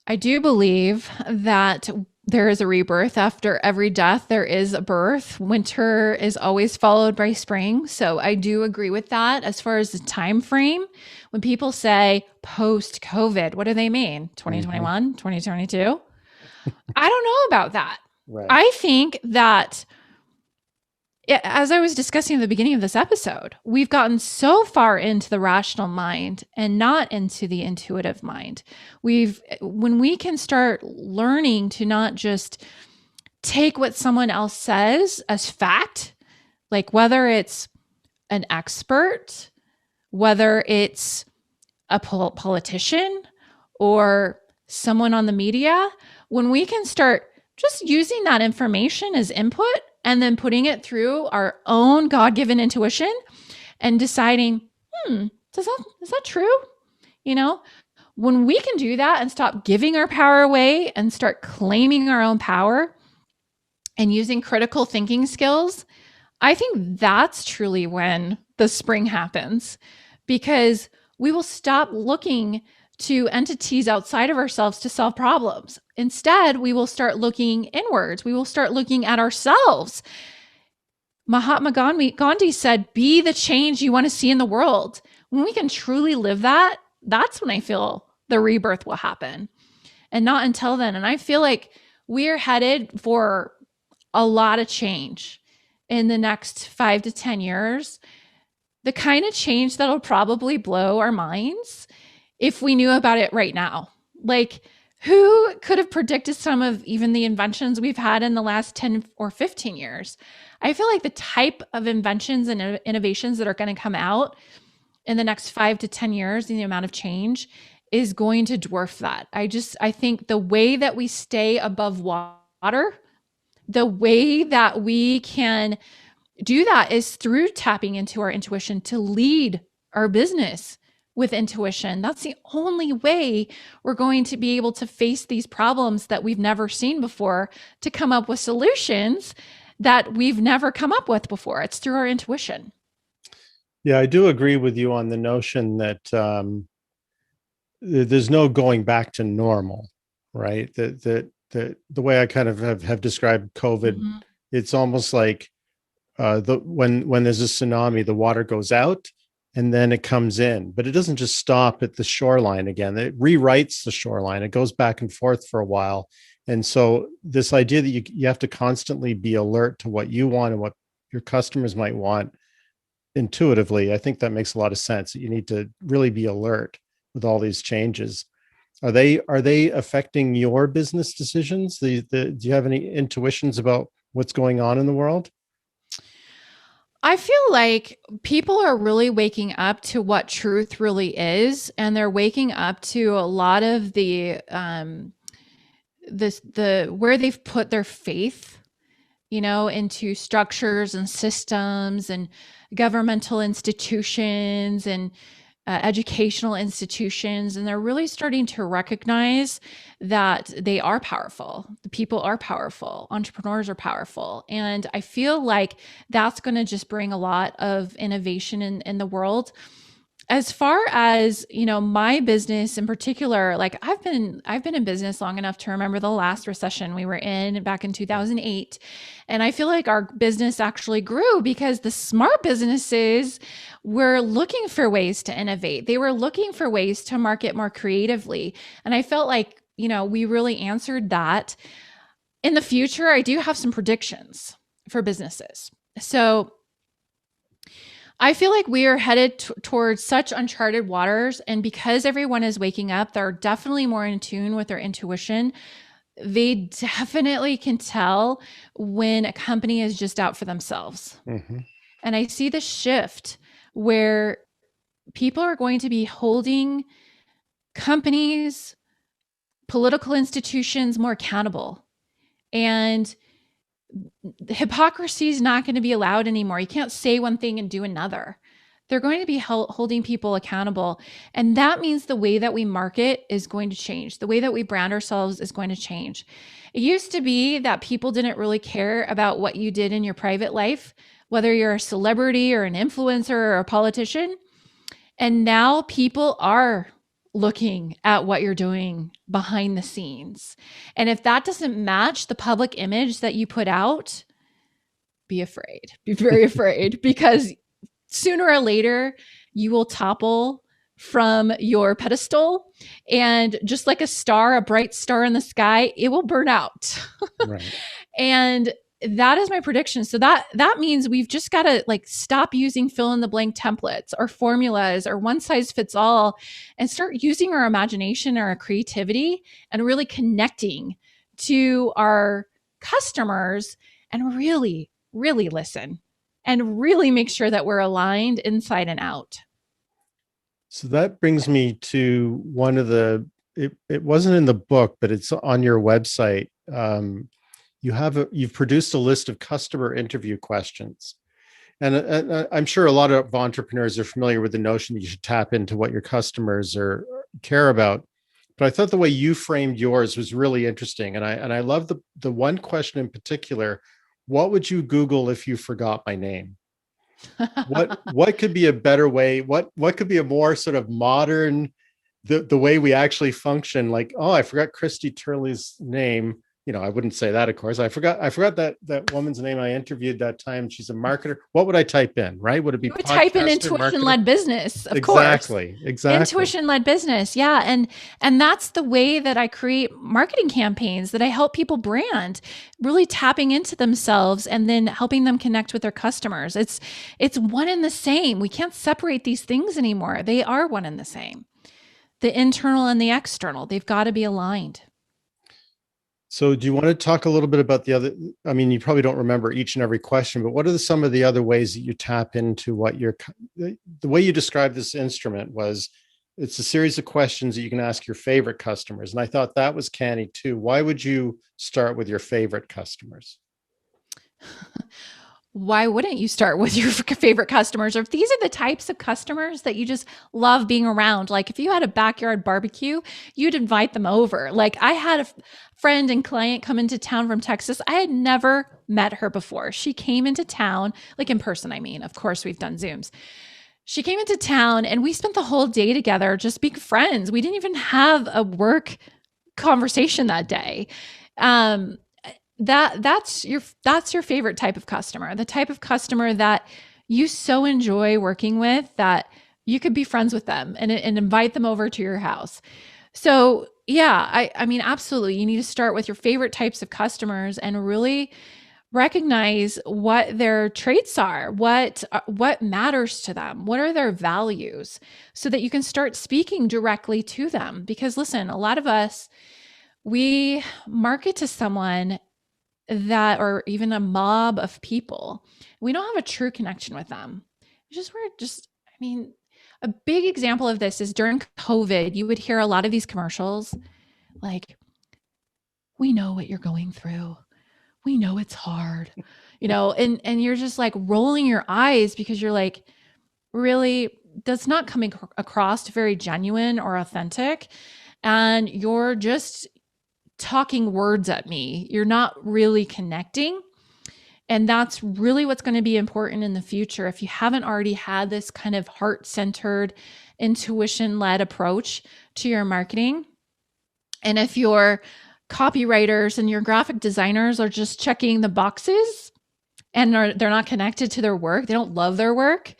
I do believe that there is a rebirth. After every death, there is a birth. Winter is always followed by spring. So I do agree with that. As far as the time frame, when people say post-COVID, what do they mean? 2021, 2022? I don't know about that. Right. I think that, as I was discussing at the beginning of this episode, we've gotten so far into the rational mind and not into the intuitive mind. When we can start learning to not just take what someone else says as fact, like whether it's an expert, whether it's a politician or someone on the media, when we can start just using that information as input and then putting it through our own God-given intuition and deciding, is that true? When we can do that and stop giving our power away and start claiming our own power and using critical thinking skills, I think that's truly when the spring happens, because we will stop looking to entities outside of ourselves to solve problems. Instead, we will start looking inwards. We will start looking at ourselves. Mahatma Gandhi said, "Be the change you want to see in the world." When we can truly live that, that's when I feel the rebirth will happen, and not until then. And I feel like we're headed for a lot of change in the next 5 to 10 years, the kind of change that'll probably blow our minds if we knew about it right now. Like, who could have predicted some of even the inventions we've had in the last 10 or 15 years? I feel like the type of inventions and innovations that are going to come out in the next 5 to 10 years, and the amount of change is going to dwarf that. I think the way that we stay above water, the way that we can do that is through tapping into our intuition to lead our business with intuition. That's the only way we're going to be able to face these problems that we've never seen before, to come up with solutions that we've never come up with before. It's through our intuition. Yeah, I do agree with you on the notion that there's no going back to normal, right? The way I kind of have described COVID, Mhm. it's almost like when there's a tsunami, the water goes out and then it comes in, but it doesn't just stop at the shoreline again. It rewrites the shoreline. It goes back and forth for a while. And so this idea that you have to constantly be alert to what you want and what your customers might want intuitively, I think that makes a lot of sense. You need to really be alert with all these changes. Are they affecting your business decisions? Do you have any intuitions about what's going on in the world? I feel like people are really waking up to what truth really is, and they're waking up to a lot of the where they've put their faith, into structures and systems and governmental institutions and educational institutions. And they're really starting to recognize that they are powerful. The people are powerful. Entrepreneurs are powerful. And I feel like that's going to just bring a lot of innovation in the world. As far as, my business in particular, like I've been in business long enough to remember the last recession we were in back in 2008. And I feel like our business actually grew because the smart businesses were looking for ways to innovate. They were looking for ways to market more creatively. And I felt like, we really answered that. In the future, I do have some predictions for businesses. So I feel like we are headed towards such uncharted waters. And because everyone is waking up, they're definitely more in tune with their intuition. They definitely can tell when a company is just out for themselves. Mm-hmm. And I see the shift where people are going to be holding companies, political institutions more accountable. And hypocrisy is not going to be allowed anymore. You can't say one thing and do another. They're going to be holding people accountable. And that means the way that we market is going to change. The way that we brand ourselves is going to change. It used to be that people didn't really care about what you did in your private life, whether you're a celebrity or an influencer or a politician. And now people are looking at what you're doing behind the scenes. And if that doesn't match the public image that you put out, be afraid. Be very afraid, because sooner or later you will topple from your pedestal, and just like a star, a bright star in the sky, it will burn out. Right. And that is my prediction. So that means we've just got to stop using fill in the blank templates or formulas or one size fits all, and start using our imagination or our creativity and really connecting to our customers and really, really listen and really make sure that we're aligned inside and out. So that brings me to one of it wasn't in the book, but it's on your website. You've produced a list of customer interview questions. And I'm sure a lot of entrepreneurs are familiar with the notion that you should tap into what your customers care about. But I thought the way you framed yours was really interesting. And I love the one question in particular: what would you Google if you forgot my name? What could be a better way? What could be a more sort of modern, the way we actually function? Like, oh, I forgot Christie Turley's name. I wouldn't say that, of course. I forgot that woman's name I interviewed that time. She's a marketer. What would I type in? Right? Would it be? You would type in intuition-led business, of course. Exactly. Intuition-led business, yeah, and that's the way that I create marketing campaigns, that I help people brand, really tapping into themselves and then helping them connect with their customers. It's one and the same. We can't separate these things anymore. They are one and the same. The internal and the external, they've got to be aligned. So do you want to talk a little bit about the other? I mean, you probably don't remember each and every question, but what are some of the other ways that you tap into what the way you described this instrument was, it's a series of questions that you can ask your favorite customers. And I thought that was canny too. Why would you start with your favorite customers? Why wouldn't you start with your favorite customers? Or if these are the types of customers that you just love being around, like if you had a backyard barbecue, you'd invite them over. Like I had a friend and client come into town from Texas. I had never met her before. She came into town, like in person, I mean, of course we've done Zooms. She came into town and we spent the whole day together just being friends. We didn't even have a work conversation that day. Um, that's your favorite type of customer, the type of customer that you so enjoy working with that you could be friends with them and invite them over to your house. So yeah, I mean, absolutely. You need to start with your favorite types of customers and really recognize what their traits are, what matters to them, what are their values, so that you can start speaking directly to them. Because listen, a lot of us, we market to someone that, or even a mob of people, we don't have a true connection with them. I mean, a big example of this is during COVID, you would hear a lot of these commercials like, we know what you're going through. We know it's hard, and you're just like rolling your eyes because you're like, really, that's not coming across very genuine or authentic. And you're just talking words at me. You're not really connecting. And that's really what's going to be important in the future. If you haven't already had this kind of heart-centered, intuition-led approach to your marketing, and if your copywriters and your graphic designers are just checking the boxes and they're not connected to their work, they don't love their work,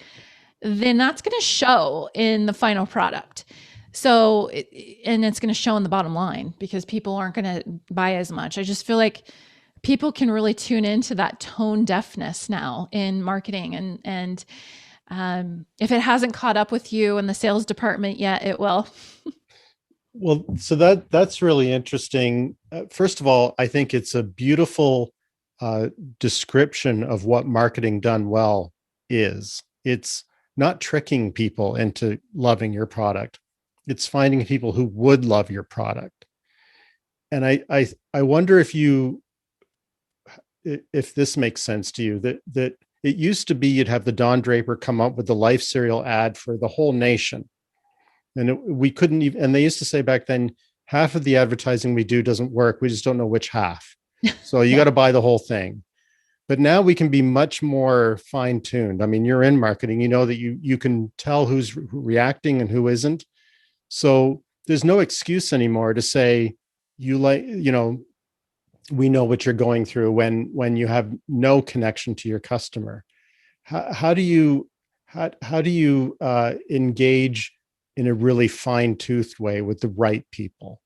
then that's going to show in the final product. So, and it's going to show in the bottom line because people aren't going to buy as much. I just feel like people can really tune into that tone deafness now in marketing, and if it hasn't caught up with you in the sales department yet, it will. Well, so that's really interesting. First of all, I think it's a beautiful description of what marketing done well is. It's not tricking people into loving your product. It's finding people who would love your product. And I wonder if this makes sense to you, that it used to be you'd have the Don Draper come up with the Life cereal ad for the whole nation. And we couldn't even, and they used to say back then, half of the advertising we do doesn't work. We just don't know which half. So you got to buy the whole thing. But now we can be much more fine-tuned. I mean, you're in marketing, you know that you can tell who's reacting and who isn't. So there's no excuse anymore to say, we know what you're going through when you have no connection to your customer. How do you engage in a really fine-toothed way with the right people?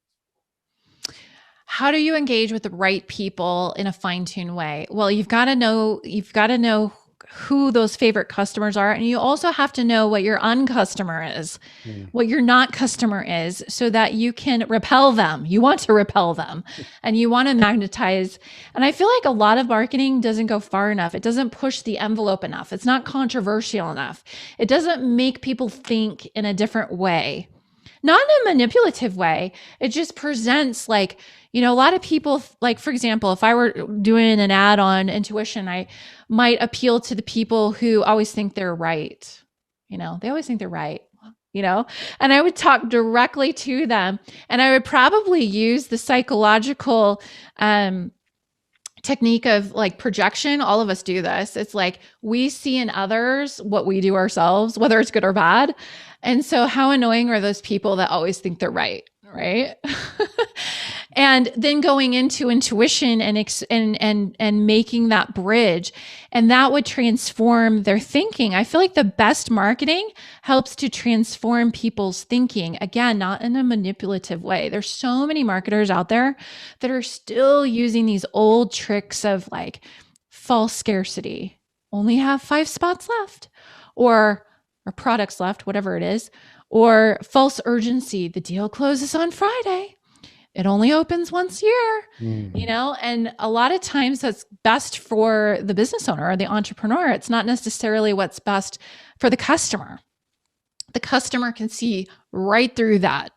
How do you engage with the right people in a fine-tuned way? Well, you've got to know who those favorite customers are. And you also have to know what your uncustomer is, what your not customer is, so that you can repel them. You want to repel them and you want to magnetize. And I feel like a lot of marketing doesn't go far enough. It doesn't push the envelope enough. It's not controversial enough. It doesn't make people think in a different way. Not in a manipulative way. It just presents like, a lot of people, like, for example, if I were doing an ad on intuition, I might appeal to the people who always think they're right. They always think they're right, and I would talk directly to them, and I would probably use the psychological technique of like projection. All of us do this. It's like we see in others what we do ourselves, whether it's good or bad. And so how annoying are those people that always think they're right? And then going into intuition and making that bridge, and that would transform their thinking. I feel like the best marketing helps to transform people's thinking. Again, not in a manipulative way. There's so many marketers out there that are still using these old tricks of like false scarcity. Only have 5 spots left, or products left, whatever it is, or false urgency. The deal closes on Friday. It only opens once a year, and a lot of times that's best for the business owner or the entrepreneur. It's not necessarily what's best for the customer. The customer can see right through that.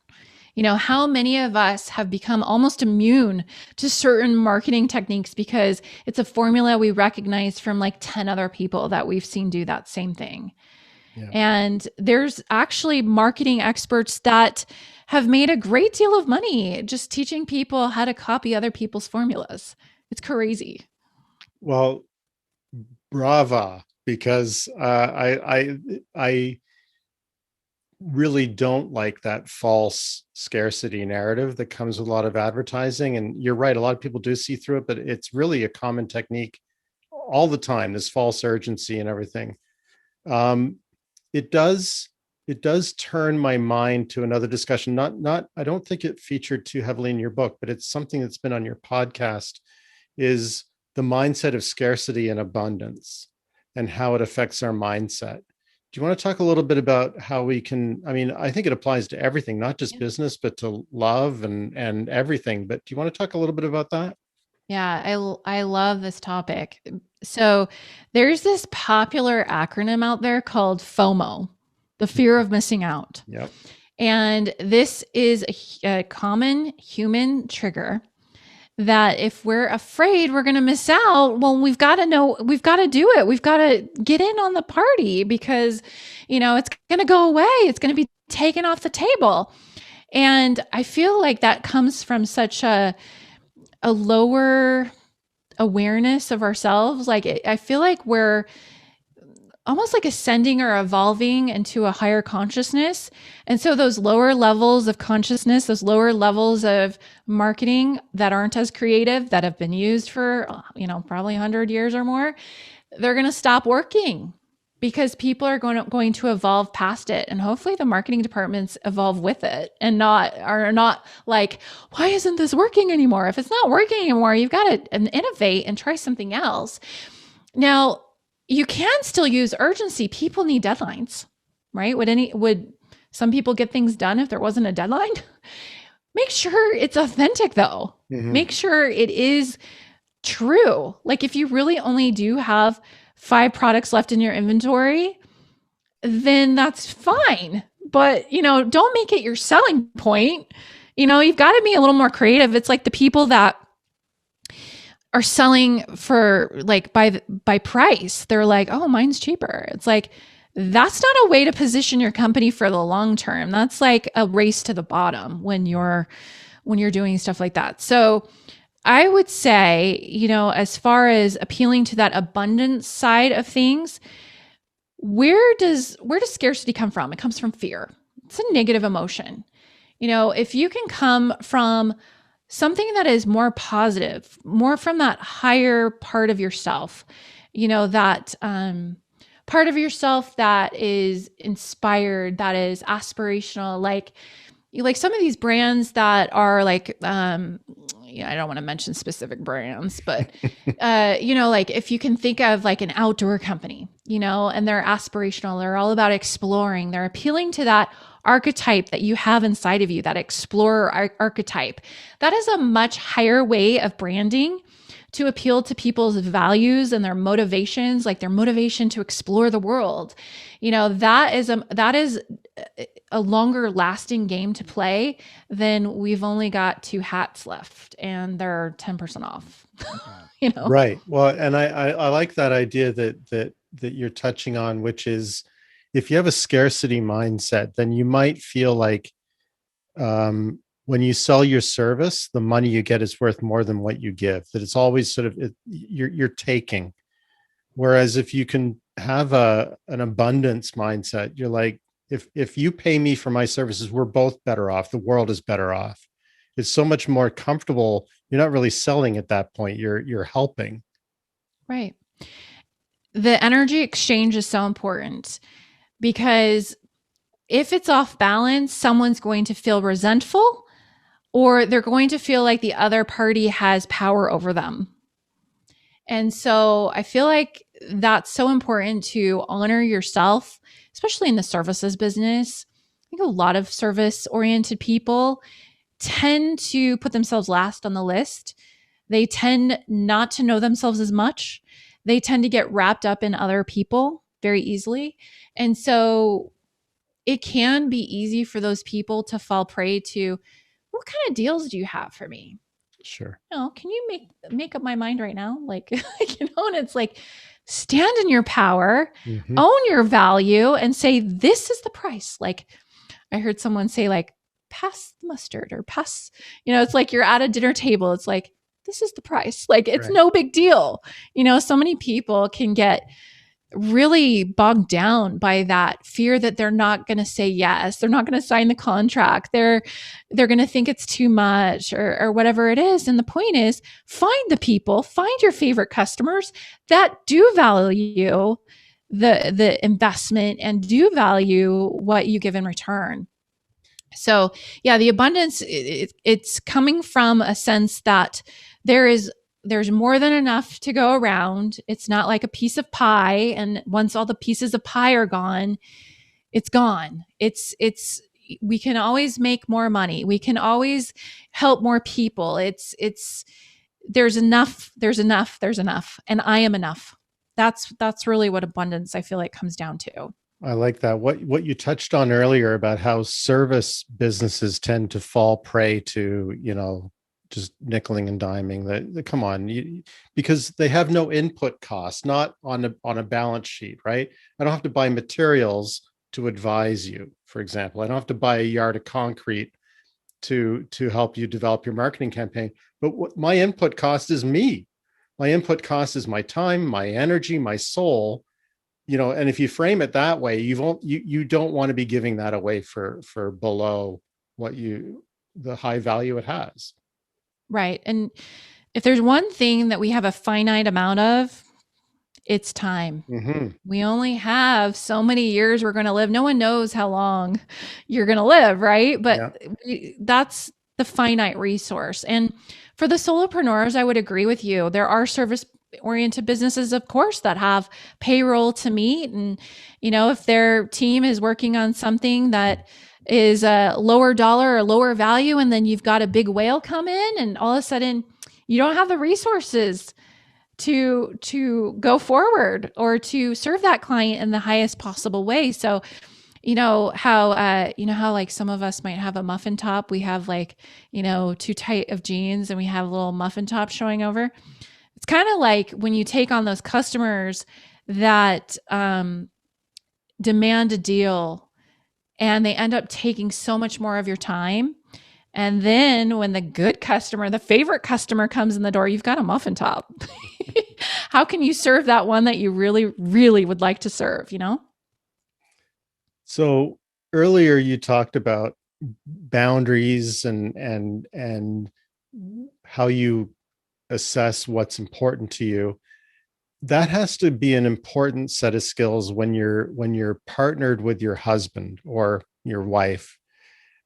How many of us have become almost immune to certain marketing techniques because it's a formula we recognize from like 10 other people that we've seen do that same thing. Yeah. And there's actually marketing experts that have made a great deal of money just teaching people how to copy other people's formulas. It's crazy. Well, brava, because I really don't like that false scarcity narrative that comes with a lot of advertising. And you're right, a lot of people do see through it, but it's really a common technique all the time, this false urgency and everything. Um, it does turn my mind to another discussion. Not I don't think it featured too heavily in your book, but it's something that's been on your podcast, is the mindset of scarcity and abundance and how it affects our mindset. Do you want to talk a little bit about how we can, I mean, I think it applies to everything, not just business, but to love and everything. But do you want to talk a little bit about that? Yeah, I love this topic. So there's this popular acronym out there called FOMO, the fear of missing out. Yep. And this is a common human trigger that if we're afraid we're going to miss out, well, we've got to do it. We've got to get in on the party because, it's going to go away. It's going to be taken off the table. And I feel like that comes from such a lower awareness of ourselves. Like I feel like we're almost like ascending or evolving into a higher consciousness. And so those lower levels of consciousness, those lower levels of marketing that aren't as creative, that have been used for, probably 100 years or more, they're going to stop working because people are going to evolve past it. And hopefully the marketing departments evolve with it and are not like, why isn't this working anymore? If it's not working anymore, you've got to innovate and try something else. Now, you can still use urgency. People need deadlines, right? Would some people get things done if there wasn't a deadline? Make sure it's authentic though. Mm-hmm. Make sure it is true. Like if you really only do have 5 products left in your inventory, then that's fine. But, don't make it your selling point. You've got to be a little more creative. It's like the people that are selling for like by price. They're like, oh, mine's cheaper. It's like, that's not a way to position your company for the long term. That's like a race to the bottom when you're doing stuff like that. So I would say, as far as appealing to that abundance side of things, where does scarcity come from? It comes from fear. It's a negative emotion. If you can come from something that is more positive, more from that higher part of yourself, that part of yourself that is inspired, that is aspirational, like some of these brands that are like, I don't want to mention specific brands, but, like if you can think of like an outdoor company, and they're aspirational, they're all about exploring, they're appealing to that archetype that you have inside of you, that explorer archetype. That is a much higher way of branding to appeal to people's values and their motivations, like their motivation to explore the world. That is a longer lasting game to play than we've only got 2 hats left and they're 10% off. Right. Well, and I like that idea that you're touching on, which is if you have a scarcity mindset, then you might feel like when you sell your service, the money you get is worth more than what you give, that it's always sort of, you're taking. Whereas if you can have an abundance mindset, you're like, if you pay me for my services, we're both better off. The world is better off. It's so much more comfortable. You're not really selling at that point. You're helping. Right. The energy exchange is so important because if it's off balance, someone's going to feel resentful or they're going to feel like the other party has power over them. And so I feel like that's so important to honor yourself, especially in the services business. I think a lot of service-oriented people tend to put themselves last on the list. They tend not to know themselves as much. They tend to get wrapped up in other people very easily. And so it can be easy for those people to fall prey to, what kind of deals do you have for me? Sure. Can you make up my mind right now? Like, and it's like, stand in your power, own your value and say, this is the price. Like I heard someone say like, pass the mustard or pass, it's like you're at a dinner table. It's like, this is the price. Like it's no big deal. So many people can get really bogged down by that fear that they're not going to say yes, they're not going to sign the contract, they're going to think it's too much, or whatever it is. And the point is, find your favorite customers that do value the investment and do value what you give in return. So yeah, the abundance, it's coming from a sense that there's more than enough to go around. It's not like a piece of pie, and once all the pieces of pie are gone, it's gone. It's we can always make more money. We can always help more people. It's there's enough, and I am enough. That's really what abundance, I feel like, comes down to. I like that. What you touched on earlier about how service businesses tend to fall prey to, just nickeling and diming. Come on, because they have no input cost, not on a balance sheet, right? I don't have to buy materials to advise you, for example. I don't have to buy a yard of concrete to help you develop your marketing campaign. But what my input cost is me. My input cost is my time, my energy, my soul. And if you frame it that way, you don't want to be giving that away for below the high value it has. Right. And if there's one thing that we have a finite amount of, it's time. Mm-hmm. We only have so many years we're going to live. No one knows how long you're going to live, right? But that's the finite resource. And for the solopreneurs, I would agree with you. There are service-oriented businesses, of course, that have payroll to meet. And, if their team is working on something that is a lower dollar or lower value, and then you've got a big whale come in, and all of a sudden you don't have the resources to go forward or to serve that client in the highest possible way. So, how like some of us might have a muffin top. We have too tight of jeans and we have a little muffin top showing over. It's kind of like when you take on those customers that demand a deal, and they end up taking so much more of your time. And then when the good customer, the favorite customer, comes in the door, you've got a muffin top. How can you serve that one that you really, really would like to serve, So earlier you talked about boundaries and how you assess what's important to you. That has to be an important set of skills when you're partnered with your husband or your wife.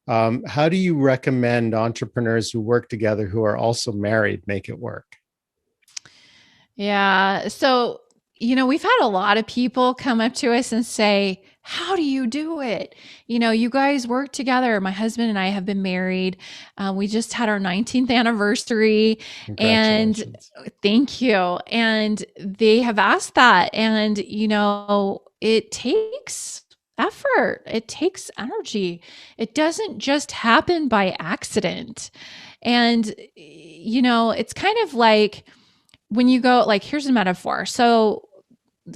How do you recommend entrepreneurs who work together who are also married make it work? Yeah. So, we've had a lot of people come up to us and say, how do you do it? You guys work together. My husband and I have been married. We just had our 19th anniversary, and thank you. And they have asked that. And, it takes effort. It takes energy. It doesn't just happen by accident. And, it's kind of like when you go, here's a metaphor. So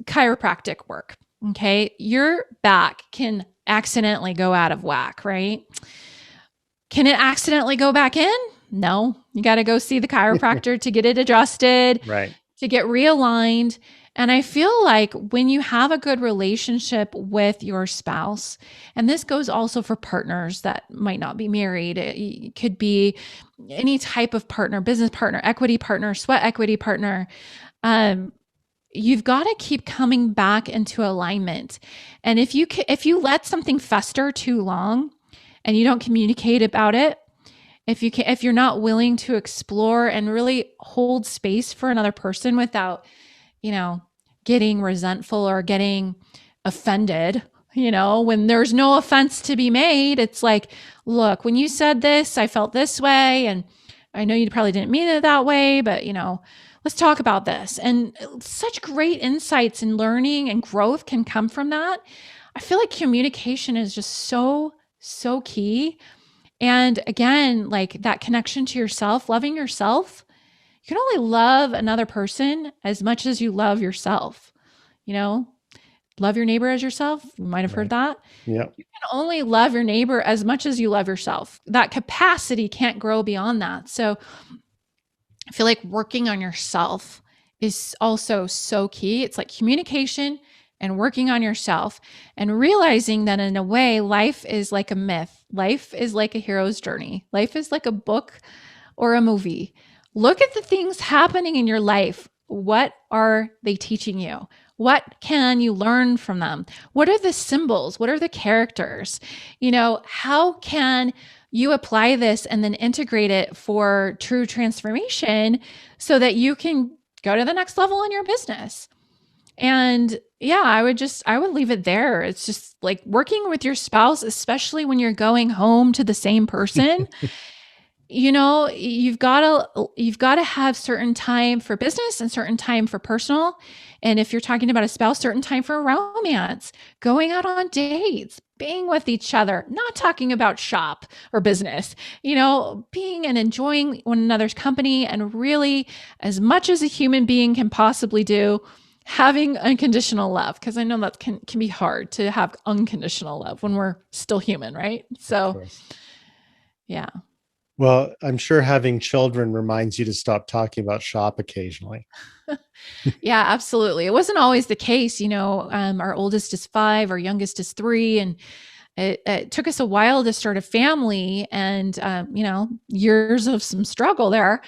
chiropractic work. Okay. Your back can accidentally go out of whack, right? Can it accidentally go back in? No, you got to go see the chiropractor to get it adjusted, right, to get realigned. And I feel like when you have a good relationship with your spouse, and this goes also for partners that might not be married, it could be any type of partner, business partner, equity partner, sweat equity partner. You've got to keep coming back into alignment. And if you let something fester too long and you don't communicate about it, if you're not willing to explore and really hold space for another person without, getting resentful or getting offended, when there's no offense to be made, it's like, look, when you said this, I felt this way. And I know you probably didn't mean it that way, but let's talk about this. And such great insights and learning and growth can come from that. I feel like communication is just so, so key. And again, that connection to yourself, loving yourself. You can only love another person as much as you love yourself. Love your neighbor as yourself. You might have heard that. Yeah. You can only love your neighbor as much as you love yourself. That capacity can't grow beyond that. So I feel like working on yourself is also so key. It's like communication and working on yourself and realizing that in a way, life is like a myth. Life is like a hero's journey. Life is like a book or a movie. Look at the things happening in your life. What are they teaching you? What can you learn from them? What are the symbols? What are the characters? How can you apply this and then integrate it for true transformation so that you can go to the next level in your business? And yeah, I would leave it there. It's just like working with your spouse, especially when you're going home to the same person. You've got to have certain time for business and certain time for personal. And if you're talking about a spouse, certain time for romance, going out on dates, being with each other, not talking about shop or business, being and enjoying one another's company, and really, as much as a human being can possibly do, having unconditional love. Because I know that can be hard to have unconditional love when we're still human, right? So, yeah. Well, I'm sure having children reminds you to stop talking about shop occasionally. Yeah, absolutely. It wasn't always the case. Our oldest is 5, our youngest is 3, and it took us a while to start a family, and years of some struggle there.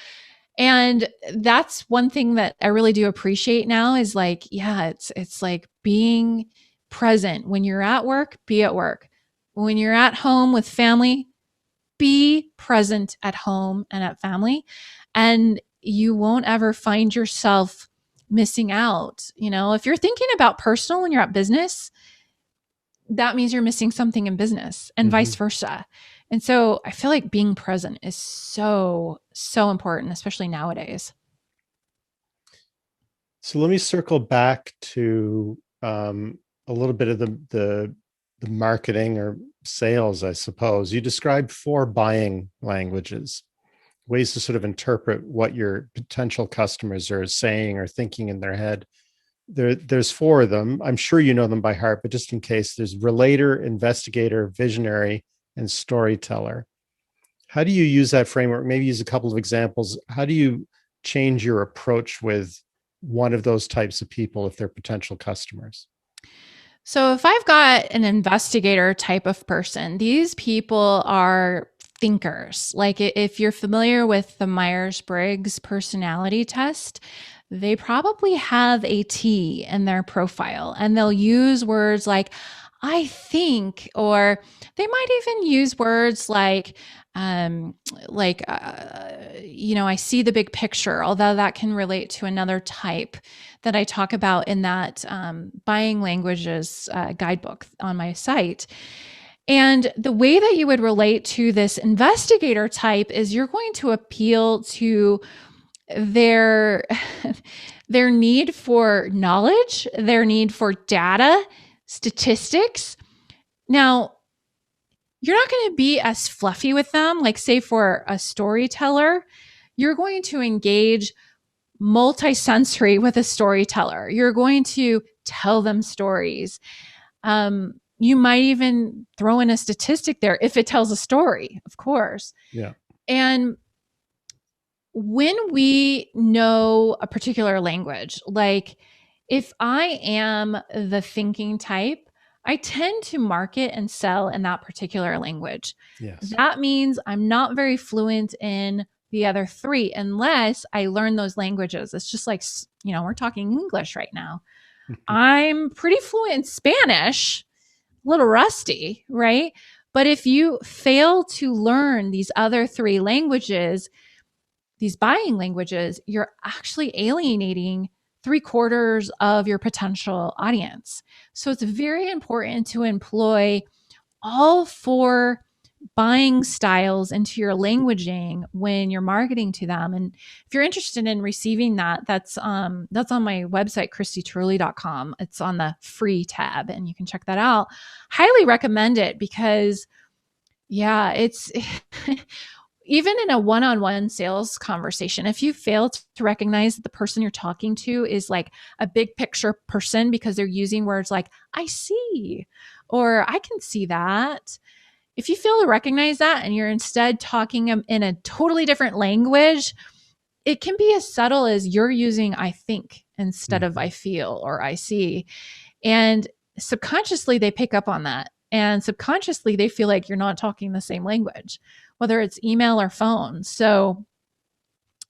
And that's one thing that I really do appreciate now is like, yeah, it's like being present. When you're at work, be at work. When you're at home with family, be present at home and at family, and you won't ever find yourself missing out. If you're thinking about personal when you're at business, that means you're missing something in business, and vice versa. And so I feel like being present is so, so important, especially nowadays. So let me circle back to a little bit of the marketing or sales, I suppose. You described 4 buying languages, ways to sort of interpret what your potential customers are saying or thinking in their head. There's 4 of them. I'm sure you know them by heart, but just in case, there's relator, investigator, visionary, and storyteller. How do you use that framework? Maybe use a couple of examples. How do you change your approach with one of those types of people if they're potential customers? So if I've got an investigator type of person, these people are thinkers. Like if you're familiar with the Myers-Briggs personality test, they probably have a T in their profile, and they'll use words like, I think, or they might even use words like, I see the big picture, although that can relate to another type that I talk about in that buying languages guidebook on my site. And the way that you would relate to this investigator type is you're going to appeal to their need for knowledge, their need for data, statistics. Now, you're not going to be as fluffy with them. Like, say, for a storyteller, you're going to engage multisensory with a storyteller. You're going to tell them stories. You might even throw in a statistic there if it tells a story, of course. Yeah. And when we know a particular language, like if I am the thinking type, I tend to market and sell in that particular language. Yes. That means I'm not very fluent in the other 3 unless I learn those languages. It's just like, we're talking English right now. I'm pretty fluent in Spanish, a little rusty, right? But if you fail to learn these other 3 languages, these buying languages, you're actually alienating 3/4 of your potential audience. So it's very important to employ all 4 buying styles into your languaging when you're marketing to them. And if you're interested in receiving that, that's on my website, ChristieTurley.com. It's on the free tab, and you can check that out. Highly recommend it because, yeah, it's even in a one-on-one sales conversation, if you fail to recognize that the person you're talking to is like a big picture person because they're using words like, I see, or I can see that. If you fail to recognize that and you're instead talking in a totally different language, it can be as subtle as you're using I think instead of I feel or I see. And subconsciously, they pick up on that. And subconsciously, they feel like you're not talking the same language, whether it's email or phone. So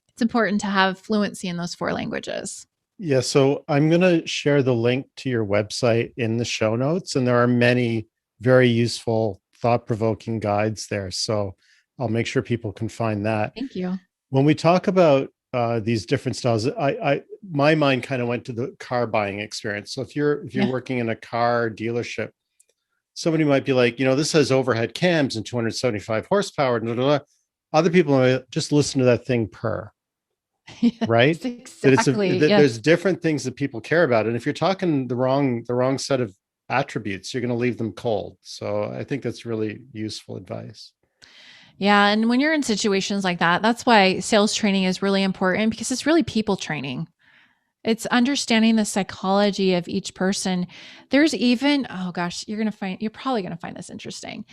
it's important to have fluency in those 4 languages. Yeah, so I'm going to share the link to your website in the show notes, and there are many very useful, thought-provoking guides there. So I'll make sure people can find that. Thank you. When we talk about these different styles, my mind kind of went to the car buying experience. So if you're working in a car dealership, somebody might be like, this has overhead cams and 275 horsepower. Blah, blah, blah. Other people might just listen to that thing purr. Yes, right? Exactly. There's different things that people care about, and if you're talking the wrong set of attributes, you're going to leave them cold. So I think that's really useful advice. Yeah, and when you're in situations like that, that's why sales training is really important, because it's really people training. It's understanding the psychology of each person. There's even, oh gosh, you're probably going to find this interesting.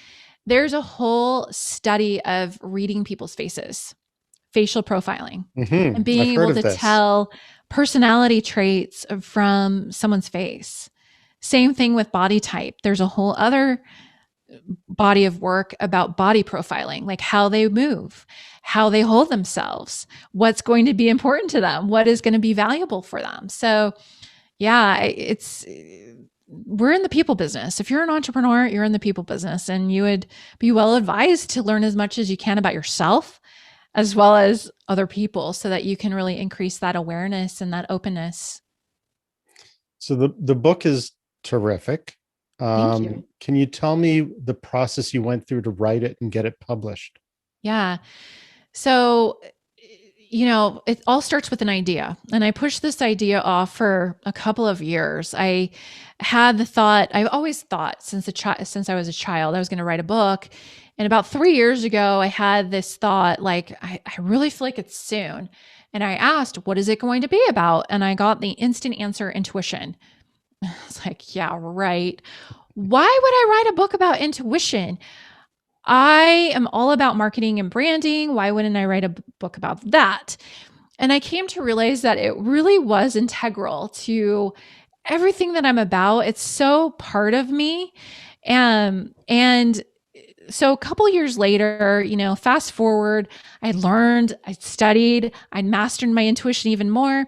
There's a whole study of reading people's faces, facial profiling, and being able to tell personality traits from someone's face. Same thing with body type. There's a whole other body of work about body profiling, like how they move, how they hold themselves, what's going to be important to them, what is going to be valuable for them. So yeah, we're in the people business. If you're an entrepreneur, you're in the people business, and you would be well advised to learn as much as you can about yourself as well as other people, so that you can really increase that awareness and that openness. So the book is terrific. Thank you. Can you tell me the process you went through to write it and get it published? Yeah. So, it all starts with an idea, and I pushed this idea off for a couple of years. I had the thought, I've always thought since I was a child, I was going to write a book. And about 3 years ago, I had this thought, like, I really feel like it's soon. And I asked, what is it going to be about? And I got the instant answer, intuition. It's like, yeah, right. Why would I write a book about intuition? I am all about marketing and branding. Why wouldn't I write a book about that? And I came to realize that it really was integral to everything that I'm about. It's so part of me. And so a couple years later, fast forward, I learned, I studied, I mastered my intuition even more.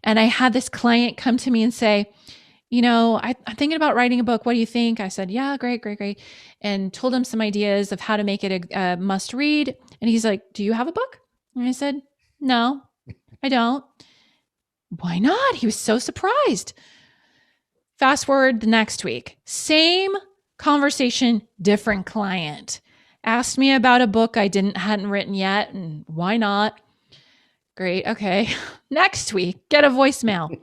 And I had this client come to me and say, I'm thinking about writing a book. What do you think? I said, yeah, great. And told him some ideas of how to make it a must read. And he's like, do you have a book? And I said, no, I don't. Why not? He was so surprised. Fast forward the next week, same conversation, different client. Asked me about a book I hadn't written yet, and why not? Great. Okay. Next week, get a voicemail.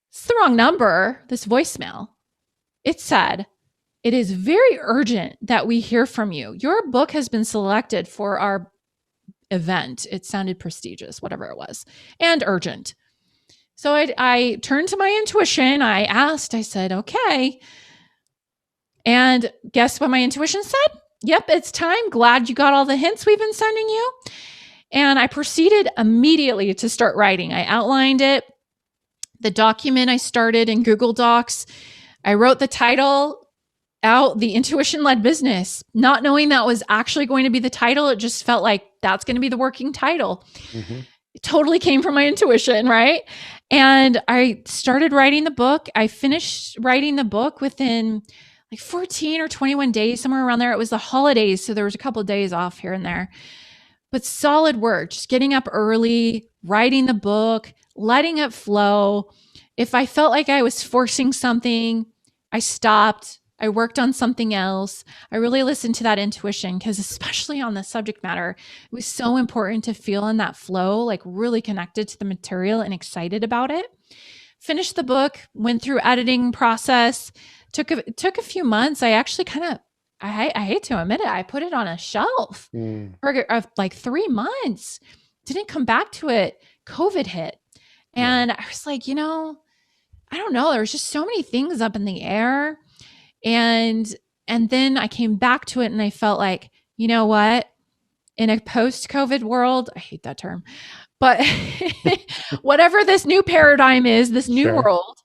It's the wrong number, this voicemail. It said, it is very urgent that we hear from you. Your book has been selected for our event. It sounded prestigious, whatever it was, and urgent. So I turned to my intuition. I said, okay. And guess what my intuition said? Yep, it's time. Glad you got all the hints we've been sending you. And I proceeded immediately to start writing. I outlined it. The document I started in Google Docs. I wrote the title out, The Intuition-Led Business, not knowing that was actually going to be the title. It just felt like that's going to be the working title. Mm-hmm. It totally came from my intuition, right? And I started writing the book. I finished writing the book within like 14 or 21 days, somewhere around there. It was the holidays, so there was a couple of days off here and there. But solid work, just getting up early, writing the book, letting it flow. If I felt like I was forcing something, I stopped. I worked on something else. I really listened to that intuition, because especially on the subject matter, it was so important to feel in that flow, like really connected to the material and excited about it. Finished the book, went through editing process, took a few months. I actually I hate to admit it, I put it on a shelf for like 3 months. Didn't come back to it. COVID hit. And I was like, I don't know. There was just so many things up in the air. And then I came back to it, and I felt like, you know what? In a post-COVID world, I hate that term, but whatever this new paradigm is, this new world,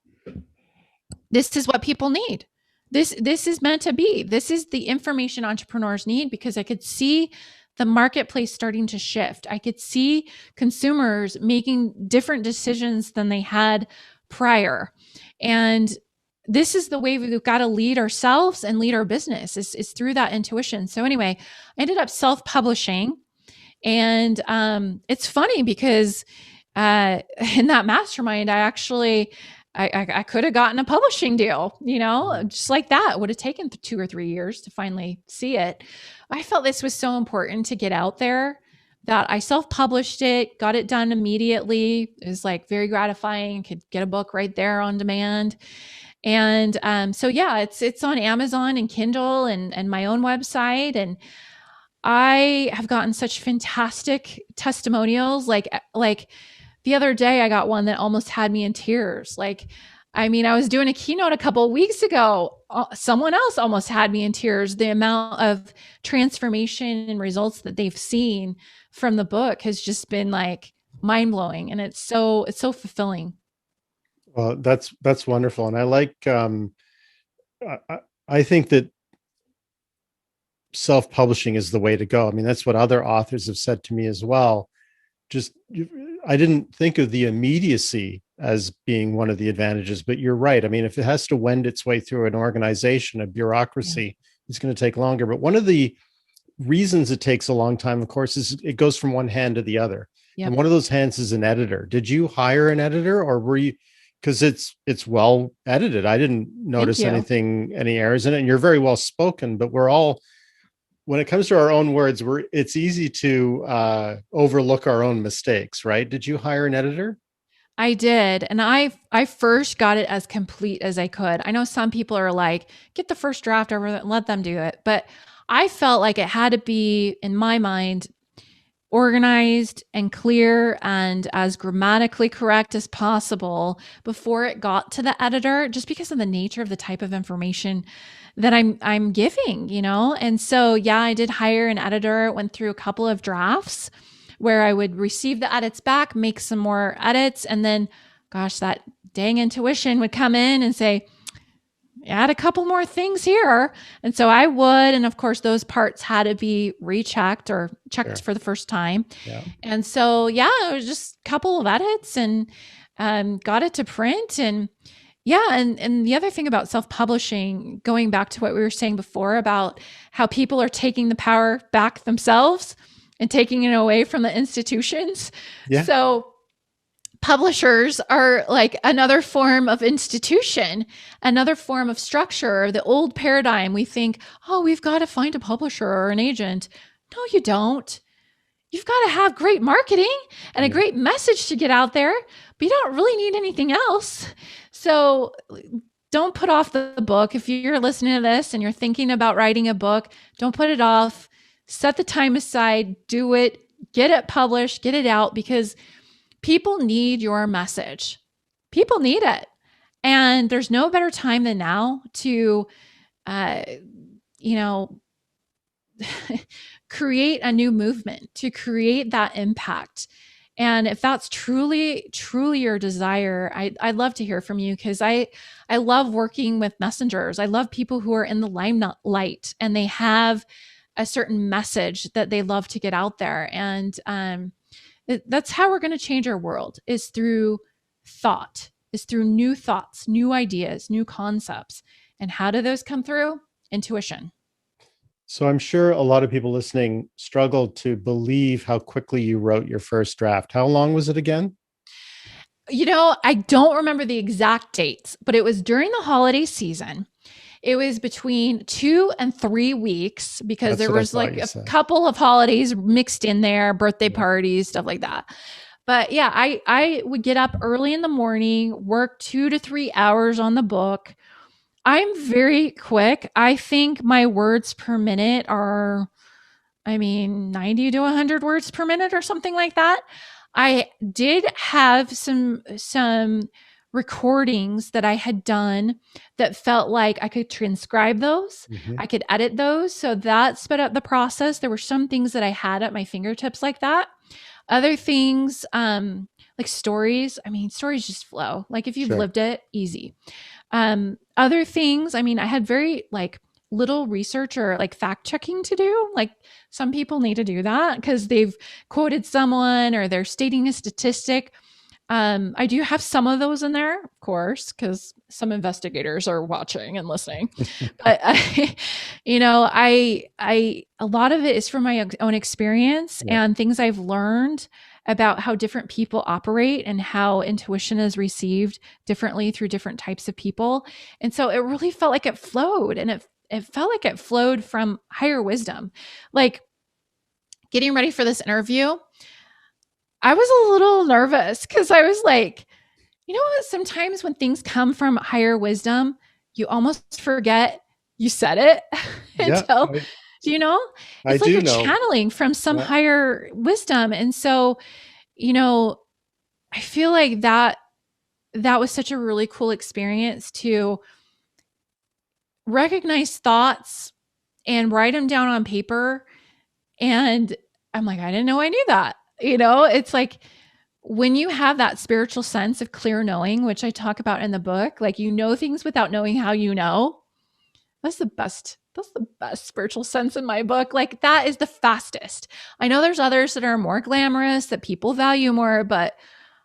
This is what people need. This is meant to be. This is the information entrepreneurs need, because I could see the marketplace starting to shift. I could see consumers making different decisions than they had prior. And this is the way we've got to lead ourselves and lead our business is through that intuition. So anyway, I ended up self-publishing. And it's funny because in that mastermind, I could have gotten a publishing deal, just like that. It would have taken 2 or 3 years to finally see it. I felt this was so important to get out there that I self-published it, got it done immediately. It was like very gratifying. Could get a book right there on demand. And so yeah, it's on Amazon and Kindle and my own website. And I have gotten such fantastic testimonials. Like the other day, I got one that almost had me in tears. I was doing a keynote a couple of weeks ago. Someone else almost had me in tears. The amount of transformation and results that they've seen from the book has just been like mind blowing, and it's so fulfilling. Well, that's wonderful, and I like. I think that self-publishing is the way to go. I mean, that's what other authors have said to me as well. I didn't think of the immediacy as being one of the advantages, but you're right. I mean, if it has to wend its way through an organization, a bureaucracy, it's going to take longer. But one of the reasons it takes a long time, of course, is it goes from one hand to the other. Yep. And one of those hands is an editor. Did you hire an editor, or were you, because it's well edited? I didn't notice any errors in it. And you're very well spoken, but we're all, when it comes to our own words, it's easy to overlook our own mistakes, right? Did you hire an editor? I did. And I first got it as complete as I could. I know some people are like, get the first draft over and let them do it. But I felt like it had to be, in my mind, organized and clear and as grammatically correct as possible before it got to the editor, just because of the nature of the type of information that I'm giving, And so, yeah, I did hire an editor. Went through a couple of drafts where I would receive the edits back, make some more edits, and then, gosh, that dang intuition would come in and say, add a couple more things here. And so I would, and of course those parts had to be rechecked or checked for the first time. Yeah. And so, yeah, it was just a couple of edits and got it to print. And yeah. And the other thing about self-publishing, going back to what we were saying before about how people are taking the power back themselves and taking it away from the institutions. Yeah. So publishers are like another form of institution, another form of structure. The old paradigm, we think, oh, we've got to find a publisher or an agent. No, you don't. You've got to have great marketing and a great message to get out there, but you don't really need anything else. So don't put off the book. If you're listening to this and you're thinking about writing a book, don't put it off. Set the time aside, do it, get it published, get it out, because people need your message. People need it. And there's no better time than now to, create a new movement, to create that impact. And if that's truly, truly your desire, I'd love to hear from you, because I love working with messengers. I love people who are in the limelight and they have a certain message that they love to get out there. And that's how we're going to change our world, is through thought, is through new thoughts, new ideas, new concepts. And how do those come through? Intuition. So I'm sure a lot of people listening struggled to believe how quickly you wrote your first draft. How long was it again? I don't remember the exact dates, but it was during the holiday season. It was between 2 and 3 weeks, because there was like a couple of holidays mixed in there, birthday parties, stuff like that. But yeah, I would get up early in the morning, work 2 to 3 hours on the book. I'm very quick. I think my words per minute are, 90 to 100 words per minute or something like that. I did have some recordings that I had done that felt like I could transcribe those. Mm-hmm. I could edit those. So that sped up the process. There were some things that I had at my fingertips like that. Other things like stories. I mean, stories just flow. Like if you've Sure. lived it, easy. Other things, I mean, I had very like little research or like fact checking to do. Like some people need to do that because they've quoted someone or they're stating a statistic. I do have some of those in there, of course, because some investigators are watching and listening. But a lot of it is from my own experience and things I've learned about how different people operate and how intuition is received differently through different types of people. And so it really felt like it flowed, and it felt like it flowed from higher wisdom. Like getting ready for this interview, I was a little nervous because I was like, you know what? Sometimes when things come from higher wisdom, you almost forget you said it until, I it's like you're channeling from some higher wisdom. And so, I feel like that was such a really cool experience to recognize thoughts and write them down on paper. And I'm like, I didn't know I knew that. It's like when you have that spiritual sense of clear knowing, which I talk about in the book, like things without knowing how you know. That's the best spiritual sense in my book. Like that is the fastest. I know there's others that are more glamorous that people value more, but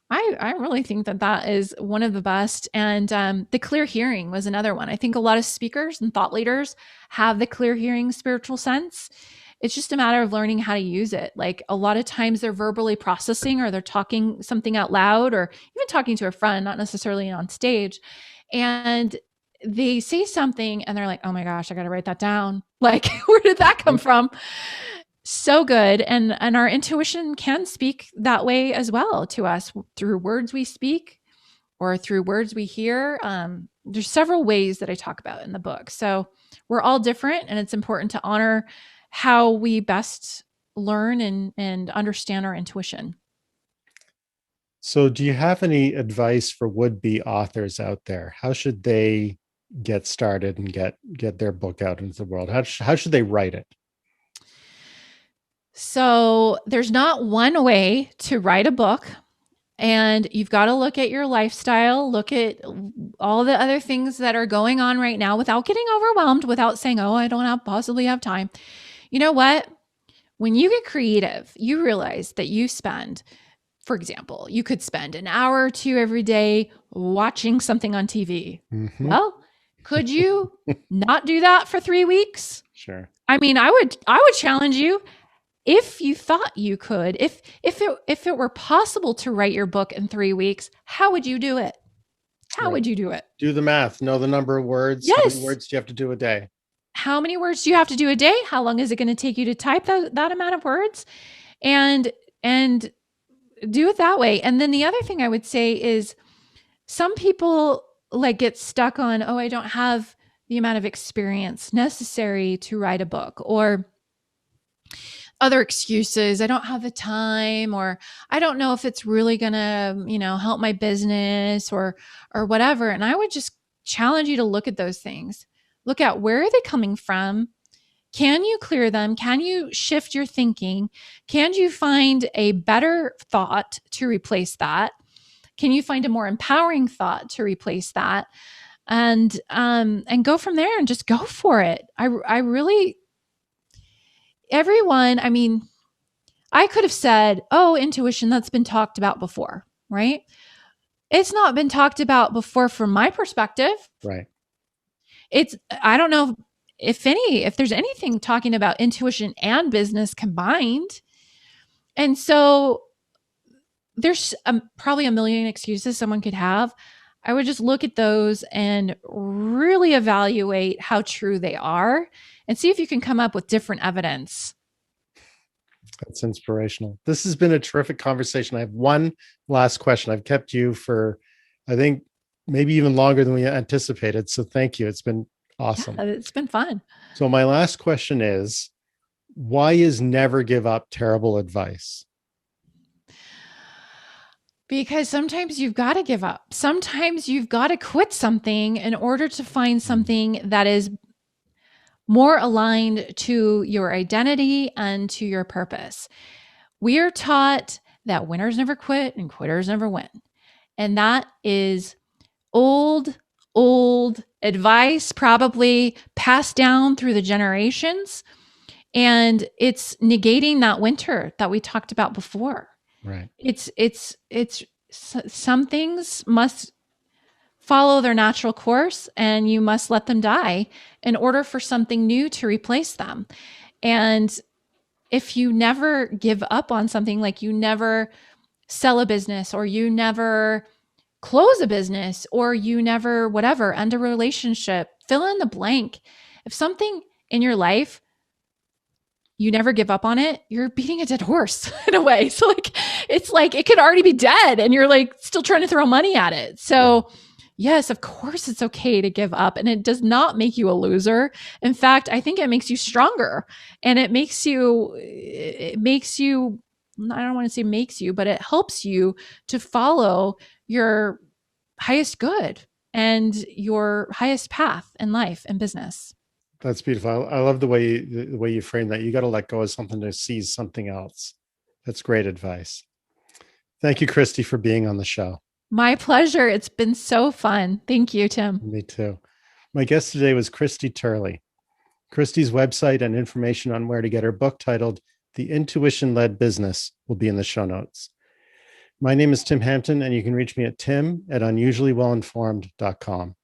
I really think that is one of the best. And the clear hearing was another one. I think a lot of speakers and thought leaders have the clear hearing spiritual sense. It's just a matter of learning how to use it. Like a lot of times they're verbally processing or they're talking something out loud or even talking to a friend, not necessarily on stage. And they say something and they're like, oh my gosh, I got to write that down. Like, where did that come from? So good. And our intuition can speak that way as well to us through words we speak or through words we hear. There's several ways that I talk about in the book. So we're all different, and it's important to honor how we best learn and understand our intuition. So do you have any advice for would-be authors out there? How should they get started and get their book out into the world? How should they write it? So there's not one way to write a book, and you've got to look at your lifestyle, look at all the other things that are going on right now without getting overwhelmed, without saying, oh, I don't possibly have time. You know what? When you get creative, you realize that you spend, for example, you could spend an hour or two every day watching something on TV. Mm-hmm. Well, could you not do that for 3 weeks? Sure. I mean, I would challenge you, if you thought you could, if it were possible to write your book in 3 weeks, how would you do it? How would you do it? Do the math. Know the number of words. Yes. How many words do you have to do a day? How many words do you have to do a day? How long is it going to take you to type that amount of words? And do it that way. And then the other thing I would say is some people like get stuck on, oh, I don't have the amount of experience necessary to write a book, or other excuses. I don't have the time, or I don't know if it's really going to, help my business or whatever. And I would just challenge you to look at those things. Look at, where are they coming from? Can you clear them? Can you shift your thinking? Can you find a better thought to replace that? Can you find a more empowering thought to replace that? And go from there and just go for it. I really, everyone, I mean, I could have said, oh, intuition, that's been talked about before, right? It's not been talked about before from my perspective. Right. I don't know if there's anything talking about intuition and business combined. And so there's probably a million excuses someone could have. I would just look at those and really evaluate how true they are and see if you can come up with different evidence. That's inspirational. This has been a terrific conversation. I have one last question. I've kept you for, I think, maybe even longer than we anticipated. So thank you. It's been awesome. Yeah, it's been fun. So my last question is, why is never give up terrible advice? Because sometimes you've got to give up. Sometimes you've got to quit something in order to find something that is more aligned to your identity and to your purpose. We are taught that winners never quit and quitters never win. And that is old advice, probably passed down through the generations. And it's negating that winter that we talked about before. Right. It's some things must follow their natural course, and you must let them die in order for something new to replace them. And if you never give up on something, like you never sell a business, or you never close a business, or you never whatever, end a relationship, fill in the blank. If something in your life, you never give up on it, you're beating a dead horse in a way. So it's like it could already be dead and you're like still trying to throw money at it. So yes, of course it's okay to give up, and it does not make you a loser. In fact, I think it makes you stronger, and it makes you, I don't want to say makes you, but it helps you to follow your highest good and your highest path in life and business. That's beautiful. I love the way you frame that. You got to let go of something to seize something else. That's great advice. Thank you, Christie, for being on the show. My pleasure. It's been so fun. Thank you, Tim. Me too. My guest today was Christie Turley. Christie's website and information on where to get her book titled The Intuition-Led Business will be in the show notes. My name is Tim Hampton, and you can reach me at tim@unusuallywellinformed.com.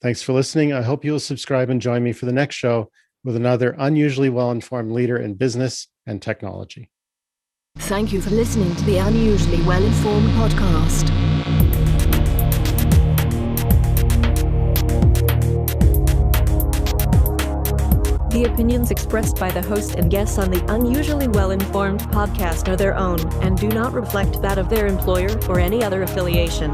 Thanks for listening. I hope you'll subscribe and join me for the next show with another unusually well-informed leader in business and technology. Thank you for listening to the Unusually Well-Informed podcast. The opinions expressed by the host and guests on the Unusually Well-Informed podcast are their own and do not reflect that of their employer or any other affiliation.